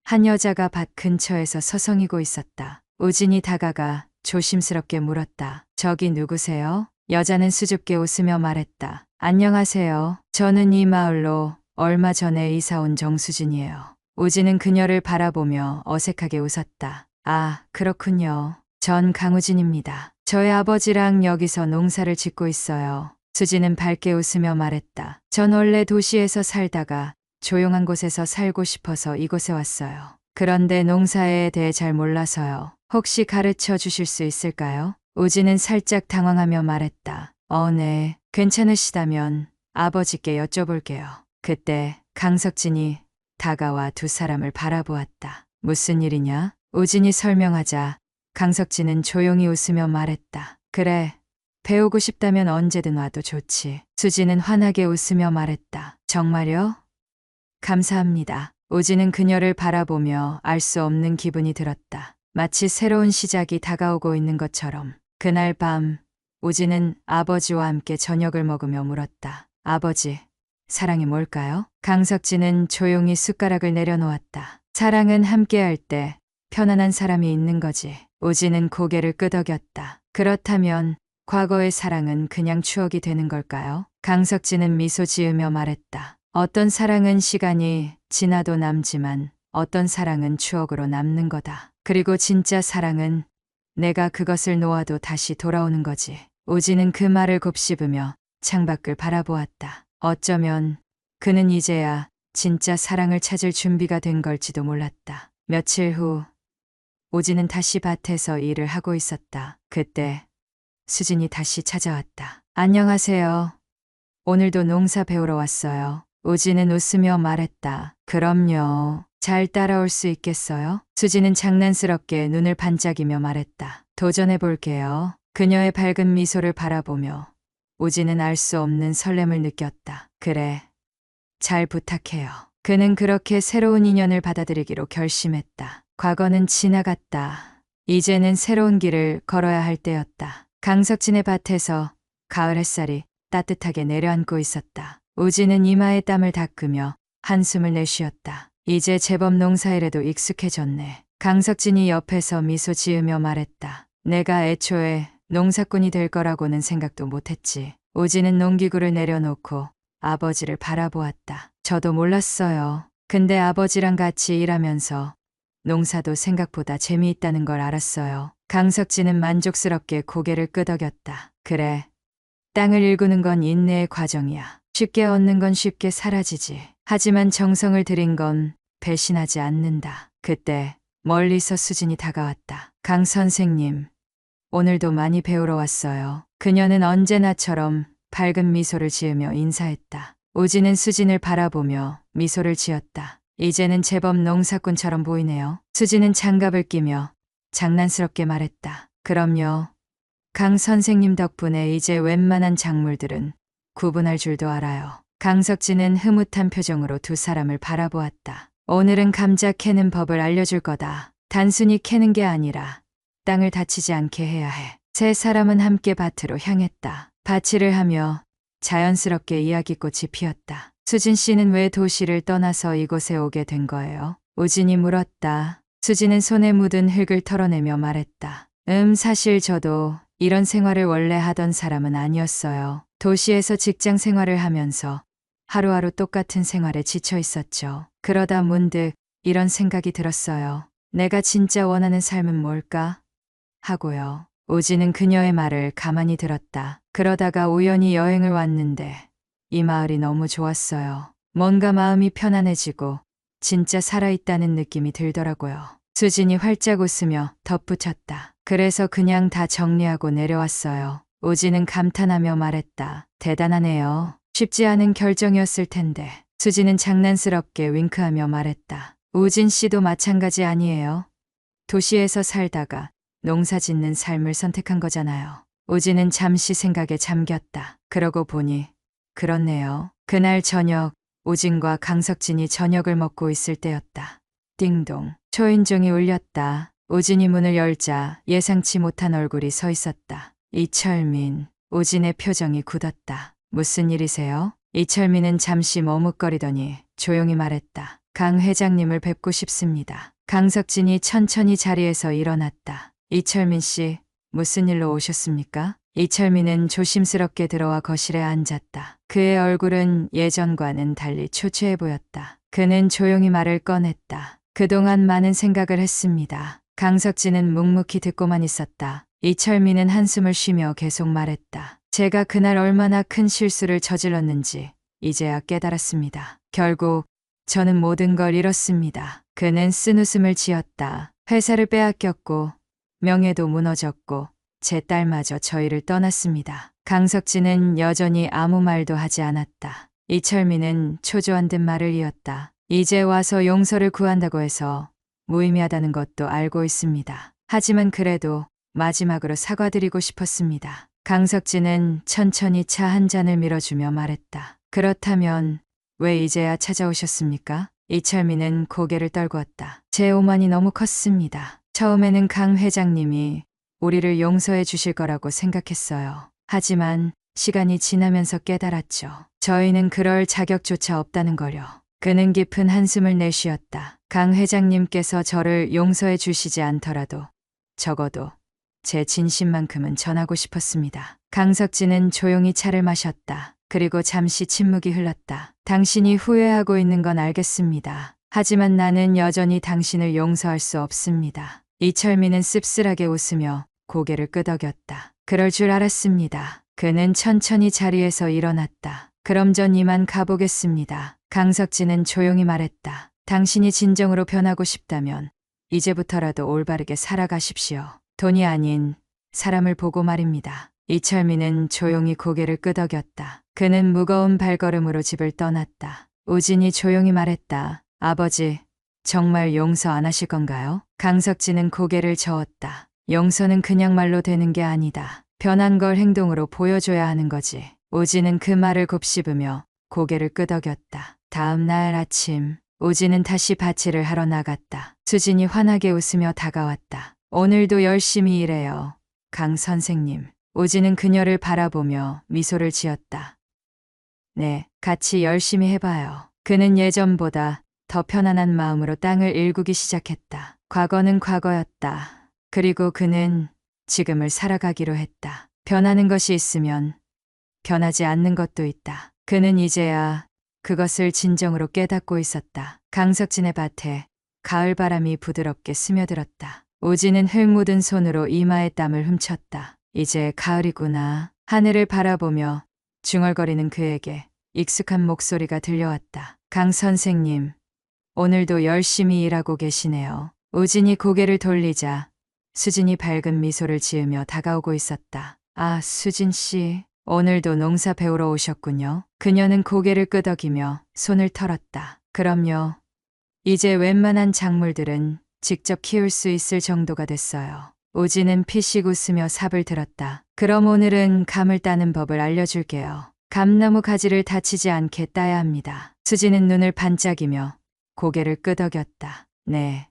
한 여자가 밭 근처에서 서성이고 있었다. 오진이 다가가 조심스럽게 물었다. 저기 누구세요? 여자는 수줍게 웃으며 말했다. 안녕하세요. 저는 이 마을로 얼마 전에 이사 온 정수진이에요. 오진은 그녀를 바라보며 어색하게 웃었다. 아, 그렇군요. 전 강우진입니다. 저의 아버지랑 여기서 농사를 짓고 있어요. 수진은 밝게 웃으며 말했다. 전 원래 도시에서 살다가 조용한 곳에서 살고 싶어서 이곳에 왔어요. 그런데 농사에 대해 잘 몰라서요. 혹시 가르쳐 주실 수 있을까요? 오진은 살짝 당황하며 말했다. 네, 괜찮으시다면 아버지께 여쭤볼게요. 그때 강석진이 다가와 두 사람을 바라보았다. 무슨 일이냐? 오진이 설명하자 강석진은 조용히 웃으며 말했다. 그래, 배우고 싶다면 언제든 와도 좋지. 수진은 환하게 웃으며 말했다. 정말요? 감사합니다. 오진은 그녀를 바라보며 알 수 없는 기분이 들었다. 마치 새로운 시작이 다가오고 있는 것처럼. 그날 밤 오진은 아버지와 함께 저녁을 먹으며 물었다. 아버지, 사랑이 뭘까요? 강석진은 조용히 숟가락을 내려놓았다. 사랑은 함께할 때 편안한 사람이 있는 거지. 오진은 고개를 끄덕였다. 그렇다면 과거의 사랑은 그냥 추억이 되는 걸까요? 강석진은 미소 지으며 말했다. 어떤 사랑은 시간이 지나도 남지만 어떤 사랑은 추억으로 남는 거다. 그리고 진짜 사랑은 내가 그것을 놓아도 다시 돌아오는 거지. 우진은 그 말을 곱씹으며 창밖을 바라보았다. 어쩌면 그는 이제야 진짜 사랑을 찾을 준비가 된 걸지도 몰랐다. 며칠 후 우진은 다시 밭에서 일을 하고 있었다. 그때 수진이 다시 찾아왔다. 안녕하세요. 오늘도 농사 배우러 왔어요. 우진은 웃으며 말했다. 그럼요. 잘 따라올 수 있겠어요? 수진은 장난스럽게 눈을 반짝이며 말했다. 도전해 볼게요. 그녀의 밝은 미소를 바라보며 우진은 알 수 없는 설렘을 느꼈다. 그래. 잘 부탁해요. 그는 그렇게 새로운 인연을 받아들이기로 결심했다. 과거는 지나갔다. 이제는 새로운 길을 걸어야 할 때였다. 강석진의 밭에서 가을 햇살이 따뜻하게 내려앉고 있었다. 우진은 이마에 땀을 닦으며 한숨을 내쉬었다. 이제 제법 농사일에도 익숙해졌네. 강석진이 옆에서 미소 지으며 말했다. 내가 애초에 농사꾼이 될 거라고는 생각도 못했지. 우진은 농기구를 내려놓고 아버지를 바라보았다. 저도 몰랐어요. 근데 아버지랑 같이 일하면서 농사도 생각보다 재미있다는 걸 알았어요. 강석진은 만족스럽게 고개를 끄덕였다. 그래. 땅을 일구는 건 인내의 과정이야. 쉽게 얻는 건 쉽게 사라지지. 하지만 정성을 들인 건 배신하지 않는다. 그때 멀리서 수진이 다가왔다. 강 선생님, 오늘도 많이 배우러 왔어요. 그녀는 언제나처럼 밝은 미소를 지으며 인사했다. 우진은 수진을 바라보며 미소를 지었다. 이제는 제법 농사꾼처럼 보이네요. 수진은 장갑을 끼며 장난스럽게 말했다. 그럼요. 강 선생님 덕분에 이제 웬만한 작물들은 구분할 줄도 알아요. 강석진은 흐뭇한 표정으로 두 사람을 바라보았다. 오늘은 감자 캐는 법을 알려줄 거다. 단순히 캐는 게 아니라 땅을 다치지 않게 해야 해. 세 사람은 함께 밭으로 향했다. 밭일을 하며 자연스럽게 이야기꽃이 피었다. 수진 씨는 왜 도시를 떠나서 이곳에 오게 된 거예요? 우진이 물었다. 수진은 손에 묻은 흙을 털어내며 말했다. 사실 저도 이런 생활을 원래 하던 사람은 아니었어요. 도시에서 직장 생활을 하면서 하루하루 똑같은 생활에 지쳐 있었죠. 그러다 문득 이런 생각이 들었어요. 내가 진짜 원하는 삶은 뭘까? 하고요. 우진은 그녀의 말을 가만히 들었다. 그러다가 우연히 여행을 왔는데 이 마을이 너무 좋았어요. 뭔가 마음이 편안해지고 진짜 살아있다는 느낌이 들더라고요. 수진이 활짝 웃으며 덧붙였다. 그래서 그냥 다 정리하고 내려왔어요. 우진은 감탄하며 말했다. 대단하네요. 쉽지 않은 결정이었을 텐데. 수진은 장난스럽게 윙크하며 말했다. 우진 씨도 마찬가지 아니에요? 도시에서 살다가 농사 짓는 삶을 선택한 거잖아요. 우진은 잠시 생각에 잠겼다. 그러고 보니 그렇네요. 그날 저녁 우진과 강석진이 저녁을 먹고 있을 때였다. 띵동. 초인종이 울렸다. 우진이 문을 열자 예상치 못한 얼굴이 서 있었다. 이철민. 우진의 표정이 굳었다. 무슨 일이세요? 이철민은 잠시 머뭇거리더니 조용히 말했다. 강 회장님을 뵙고 싶습니다. 강석진이 천천히 자리에서 일어났다. 이철민 씨, 무슨 일로 오셨습니까? 이철민은 조심스럽게 들어와 거실에 앉았다. 그의 얼굴은 예전과는 달리 초췌해 보였다. 그는 조용히 말을 꺼냈다. 그동안 많은 생각을 했습니다. 강석진은 묵묵히 듣고만 있었다. 이철민은 한숨을 쉬며 계속 말했다. 제가 그날 얼마나 큰 실수를 저질렀는지 이제야 깨달았습니다. 결국 저는 모든 걸 잃었습니다. 그는 쓴웃음을 지었다. 회사를 빼앗겼고 명예도 무너졌고 제 딸마저 저희를 떠났습니다. 강석진은 여전히 아무 말도 하지 않았다. 이철민은 초조한 듯 말을 이었다. 이제 와서 용서를 구한다고 해서 무의미하다는 것도 알고 있습니다. 하지만 그래도 마지막으로 사과드리고 싶었습니다. 강석진은 천천히 차 한 잔을 밀어주며 말했다. 그렇다면 왜 이제야 찾아오셨습니까? 이철민은 고개를 떨구었다. 제 오만이 너무 컸습니다. 처음에는 강 회장님이 우리를 용서해 주실 거라고 생각했어요. 하지만 시간이 지나면서 깨달았죠. 저희는 그럴 자격조차 없다는 걸요. 그는 깊은 한숨을 내쉬었다. 강 회장님께서 저를 용서해 주시지 않더라도 적어도 제 진심만큼은 전하고 싶었습니다. 강석진은 조용히 차를 마셨다. 그리고 잠시 침묵이 흘렀다. 당신이 후회하고 있는 건 알겠습니다. 하지만 나는 여전히 당신을 용서할 수 없습니다. 이철민은 씁쓸하게 웃으며 고개를 끄덕였다. 그럴 줄 알았습니다. 그는 천천히 자리에서 일어났다. 그럼 전 이만 가보겠습니다. 강석진은 조용히 말했다. 당신이 진정으로 변하고 싶다면 이제부터라도 올바르게 살아가십시오. 돈이 아닌 사람을 보고 말입니다. 이철민은 조용히 고개를 끄덕였다. 그는 무거운 발걸음으로 집을 떠났다. 우진이 조용히 말했다. 아버지, 정말 용서 안 하실 건가요? 강석진은 고개를 저었다. 용서는 그냥 말로 되는 게 아니다. 변한 걸 행동으로 보여줘야 하는 거지. 우진은 그 말을 곱씹으며 고개를 끄덕였다. 다음 날 아침, 우진은 다시 밭일을 하러 나갔다. 수진이 환하게 웃으며 다가왔다. 오늘도 열심히 일해요, 강 선생님. 우진은 그녀를 바라보며 미소를 지었다. 네, 같이 열심히 해봐요. 그는 예전보다 더 편안한 마음으로 땅을 일구기 시작했다. 과거는 과거였다. 그리고 그는 지금을 살아가기로 했다. 변하는 것이 있으면 변하지 않는 것도 있다. 그는 이제야 그것을 진정으로 깨닫고 있었다. 강석진의 밭에 가을 바람이 부드럽게 스며들었다. 우진은 흙 묻은 손으로 이마에 땀을 훔쳤다. 이제 가을이구나. 하늘을 바라보며 중얼거리는 그에게 익숙한 목소리가 들려왔다. 강 선생님, 오늘도 열심히 일하고 계시네요. 우진이 고개를 돌리자 수진이 밝은 미소를 지으며 다가오고 있었다. 아, 수진 씨, 오늘도 농사 배우러 오셨군요. 그녀는 고개를 끄덕이며 손을 털었다. 그럼요. 이제 웬만한 작물들은 직접 키울 수 있을 정도가 됐어요. 우진은 피식 웃으며 삽을 들었다. 그럼 오늘은 감을 따는 법을 알려줄게요. 감나무 가지를 다치지 않게 따야 합니다. 수진은 눈을 반짝이며 고개를 끄덕였다. 네,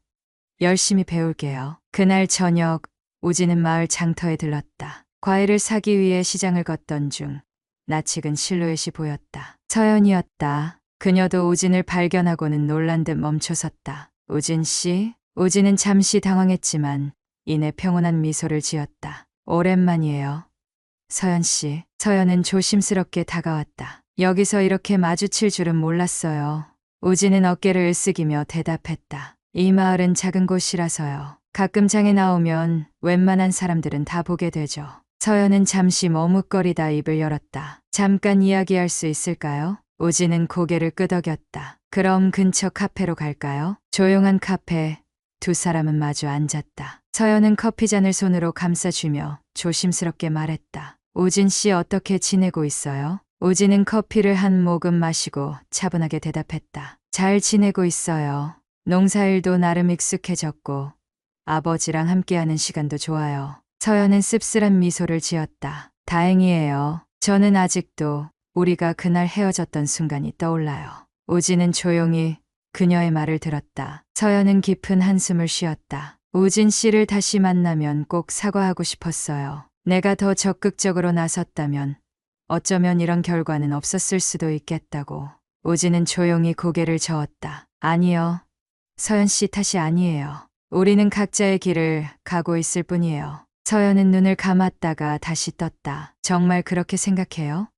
열심히 배울게요. 그날 저녁, 우진은 마을 장터에 들렀다. 과일을 사기 위해 시장을 걷던 중 낯익은 실루엣이 보였다. 서연이었다. 그녀도 우진을 발견하고는 놀란 듯 멈춰섰다. 우진 씨? 우진은 잠시 당황했지만 이내 평온한 미소를 지었다. 오랜만이에요, 서연 씨. 서연은 조심스럽게 다가왔다. 여기서 이렇게 마주칠 줄은 몰랐어요. 우진은 어깨를 으쓱이며 대답했다. 이 마을은 작은 곳이라서요. 가끔 장에 나오면 웬만한 사람들은 다 보게 되죠. 서연은 잠시 머뭇거리다 입을 열었다. 잠깐 이야기할 수 있을까요? 우진은 고개를 끄덕였다. 그럼 근처 카페로 갈까요? 조용한 카페, 두 사람은 마주 앉았다. 서연은 커피잔을 손으로 감싸주며 조심스럽게 말했다. 우진 씨 어떻게 지내고 있어요? 우진은 커피를 한 모금 마시고 차분하게 대답했다. 잘 지내고 있어요. 농사일도 나름 익숙해졌고 아버지랑 함께하는 시간도 좋아요. 서연은 씁쓸한 미소를 지었다. 다행이에요. 저는 아직도 우리가 그날 헤어졌던 순간이 떠올라요. 우진은 조용히 그녀의 말을 들었다. 서연은 깊은 한숨을 쉬었다. 우진 씨를 다시 만나면 꼭 사과하고 싶었어요. 내가 더 적극적으로 나섰다면 어쩌면 이런 결과는 없었을 수도 있겠다고. 우진은 조용히 고개를 저었다. 아니요. 서연 씨 탓이 아니에요. 우리는 각자의 길을 가고 있을 뿐이에요. 서연은 눈을 감았다가 다시 떴다. 정말 그렇게 생각해요?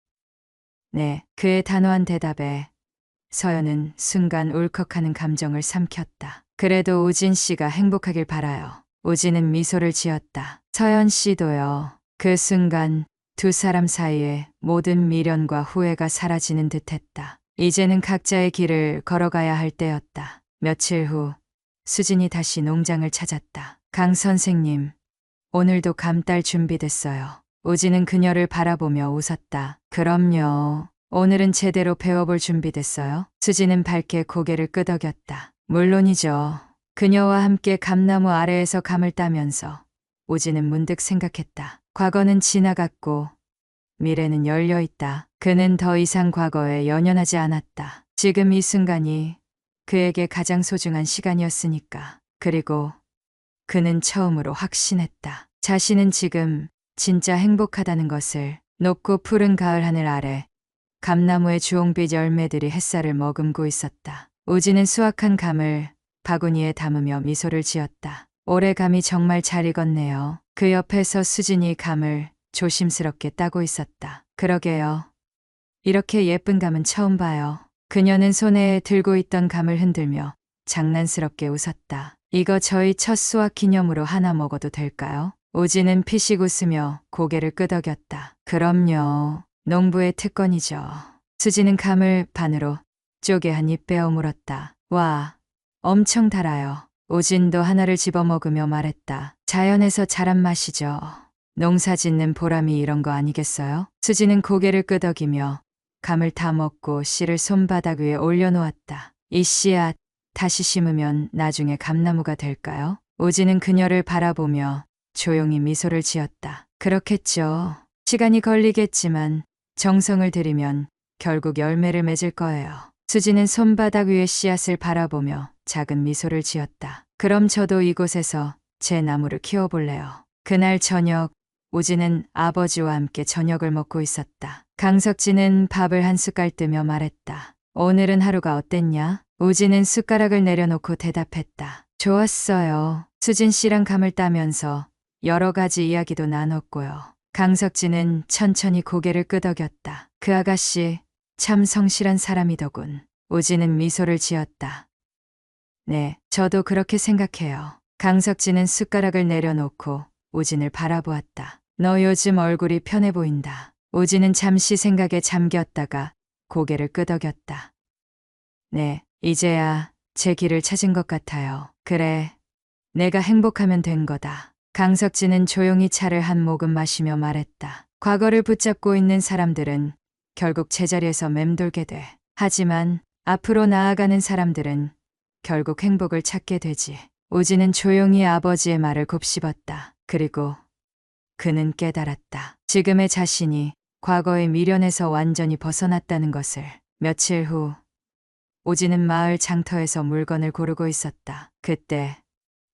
네. 그의 단호한 대답에 서연은 순간 울컥하는 감정을 삼켰다. 그래도 우진 씨가 행복하길 바라요. 우진은 미소를 지었다. 서연 씨도요. 그 순간 두 사람 사이에 모든 미련과 후회가 사라지는 듯했다. 이제는 각자의 길을 걸어가야 할 때였다. 며칠 후 수진이 다시 농장을 찾았다. 강 선생님, 오늘도 감 딸 준비됐어요. 우진은 그녀를 바라보며 웃었다. 그럼요. 오늘은 제대로 배워볼 준비됐어요? 수진은 밝게 고개를 끄덕였다. 물론이죠. 그녀와 함께 감나무 아래에서 감을 따면서 우진은 문득 생각했다. 과거는 지나갔고 미래는 열려있다. 그는 더 이상 과거에 연연하지 않았다. 지금 이 순간이 그에게 가장 소중한 시간이었으니까. 그리고 그는 처음으로 확신했다. 자신은 지금 진짜 행복하다는 것을. 높고 푸른 가을 하늘 아래 감나무의 주홍빛 열매들이 햇살을 머금고 있었다. 우진은 수확한 감을 바구니에 담으며 미소를 지었다. 올해 감이 정말 잘 익었네요. 그 옆에서 수진이 감을 조심스럽게 따고 있었다. 그러게요. 이렇게 예쁜 감은 처음 봐요. 그녀는 손에 들고 있던 감을 흔들며 장난스럽게 웃었다. 이거 저희 첫 수학 기념으로 하나 먹어도 될까요? 오진은 피식 웃으며 고개를 끄덕였다. 그럼요. 농부의 특권이죠. 수지는 감을 반으로 쪼개 한 입 빼어 물었다. 와, 엄청 달아요. 오진도 하나를 집어먹으며 말했다. 자연에서 자란 맛이죠. 농사 짓는 보람이 이런 거 아니겠어요? 수지는 고개를 끄덕이며 감을 다 먹고 씨를 손바닥 위에 올려놓았다. 이 씨앗 다시 심으면 나중에 감나무가 될까요? 오진은 그녀를 바라보며 조용히 미소를 지었다. 그렇겠죠. 시간이 걸리겠지만 정성을 들이면 결국 열매를 맺을 거예요. 수지는 손바닥 위의 씨앗을 바라보며 작은 미소를 지었다. 그럼 저도 이곳에서 제 나무를 키워볼래요. 그날 저녁, 오진은 아버지와 함께 저녁을 먹고 있었다. 강석진은 밥을 한 숟갈 뜨며 말했다. 오늘은 하루가 어땠냐? 오진은 숟가락을 내려놓고 대답했다. 좋았어요. 수진 씨랑 감을 따면서 여러 가지 이야기도 나눴고요. 강석진은 천천히 고개를 끄덕였다. 그 아가씨 참 성실한 사람이더군. 오진은 미소를 지었다. 네, 저도 그렇게 생각해요. 강석진은 숟가락을 내려놓고 오진을 바라보았다. 너 요즘 얼굴이 편해 보인다. 오진은 잠시 생각에 잠겼다가 고개를 끄덕였다. 네, 이제야 제 길을 찾은 것 같아요. 그래, 내가 행복하면 된 거다. 강석진은 조용히 차를 한 모금 마시며 말했다. 과거를 붙잡고 있는 사람들은 결국 제자리에서 맴돌게 돼. 하지만 앞으로 나아가는 사람들은 결국 행복을 찾게 되지. 오진은 조용히 아버지의 말을 곱씹었다. 그리고 그는 깨달았다. 지금의 자신이 과거의 미련에서 완전히 벗어났다는 것을. 며칠 후 오진은 마을 장터에서 물건을 고르고 있었다. 그때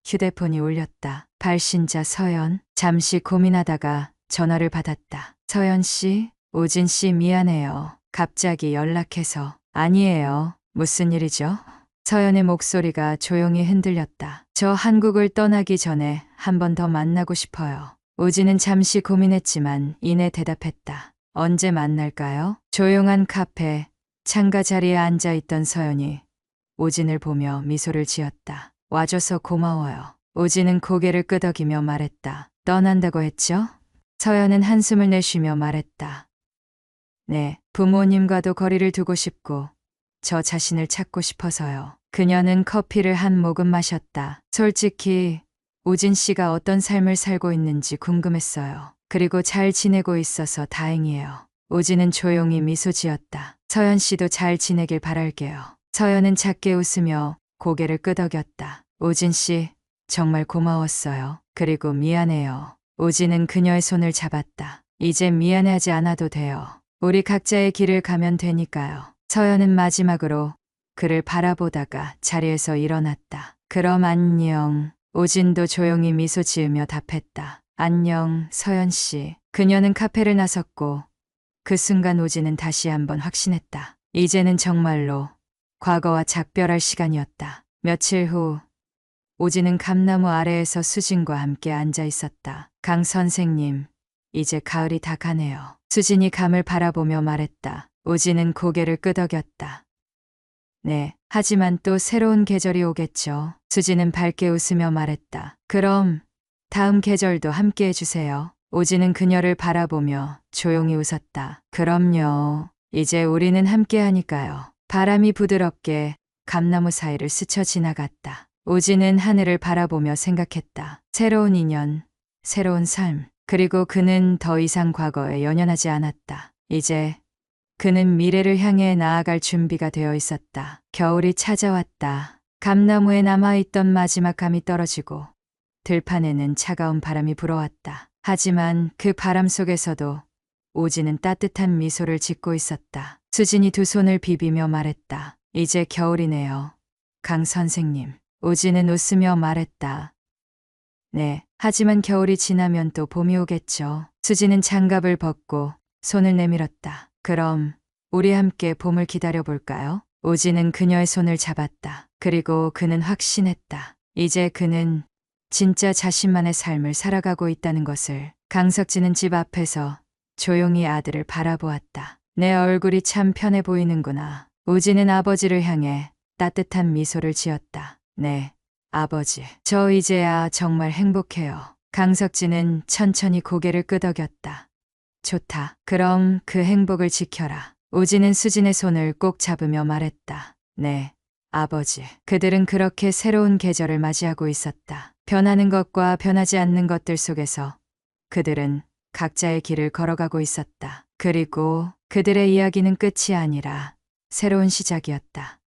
휴대폰이 울렸다. 발신자 서연. 잠시 고민하다가 전화를 받았다. 서연 씨, 오진 씨 미안해요. 갑자기 연락해서. 아니에요. 무슨 일이죠? 서연의 목소리가 조용히 흔들렸다. 저 한국을 떠나기 전에 한 번 더 만나고 싶어요. 오진은 잠시 고민했지만 이내 대답했다. 언제 만날까요? 조용한 카페, 창가 자리에 앉아있던 서연이 오진을 보며 미소를 지었다. 와줘서 고마워요. 오진은 고개를 끄덕이며 말했다. 떠난다고 했죠? 서연은 한숨을 내쉬며 말했다. 네, 부모님과도 거리를 두고 싶고 저 자신을 찾고 싶어서요. 그녀는 커피를 한 모금 마셨다. 솔직히 오진 씨가 어떤 삶을 살고 있는지 궁금했어요. 그리고 잘 지내고 있어서 다행이에요. 오진은 조용히 미소 지었다. 서연 씨도 잘 지내길 바랄게요. 서연은 작게 웃으며 고개를 끄덕였다. 오진 씨, 정말 고마웠어요. 그리고 미안해요. 오진은 그녀의 손을 잡았다. 이제 미안해하지 않아도 돼요. 우리 각자의 길을 가면 되니까요. 서연은 마지막으로 그를 바라보다가 자리에서 일어났다. 그럼 안녕. 오진도 조용히 미소 지으며 답했다. 안녕, 서연 씨. 그녀는 카페를 나섰고 그 순간 오진은 다시 한번 확신했다. 이제는 정말로 과거와 작별할 시간이었다. 며칠 후 오진은 감나무 아래에서 수진과 함께 앉아 있었다. 강 선생님, 이제 가을이 다 가네요. 수진이 감을 바라보며 말했다. 오진은 고개를 끄덕였다. 네, 하지만 또 새로운 계절이 오겠죠. 수진은 밝게 웃으며 말했다. 그럼 다음 계절도 함께 해주세요. 오진은 그녀를 바라보며 조용히 웃었다. 그럼요. 이제 우리는 함께 하니까요. 바람이 부드럽게 감나무 사이를 스쳐 지나갔다. 오진은 하늘을 바라보며 생각했다. 새로운 인연, 새로운 삶. 그리고 그는 더 이상 과거에 연연하지 않았다. 이제 그는 미래를 향해 나아갈 준비가 되어 있었다. 겨울이 찾아왔다. 감나무에 남아있던 마지막 감이 떨어지고 들판에는 차가운 바람이 불어왔다. 하지만 그 바람 속에서도 오진은 따뜻한 미소를 짓고 있었다. 수진이 두 손을 비비며 말했다. 이제 겨울이네요. 강 선생님. 오진은 웃으며 말했다. 네, 하지만 겨울이 지나면 또 봄이 오겠죠. 수진은 장갑을 벗고 손을 내밀었다. 그럼 우리 함께 봄을 기다려볼까요? 오진은 그녀의 손을 잡았다. 그리고 그는 확신했다. 이제 그는 진짜 자신만의 삶을 살아가고 있다는 것을. 강석진은 집 앞에서 조용히 아들을 바라보았다. 내 얼굴이 참 편해 보이는구나. 오진은 아버지를 향해 따뜻한 미소를 지었다. 네, 아버지. 저 이제야 정말 행복해요. 강석진은 천천히 고개를 끄덕였다. 좋다. 그럼 그 행복을 지켜라. 우진은 수진의 손을 꼭 잡으며 말했다. 네, 아버지. 그들은 그렇게 새로운 계절을 맞이하고 있었다. 변하는 것과 변하지 않는 것들 속에서 그들은 각자의 길을 걸어가고 있었다. 그리고 그들의 이야기는 끝이 아니라 새로운 시작이었다.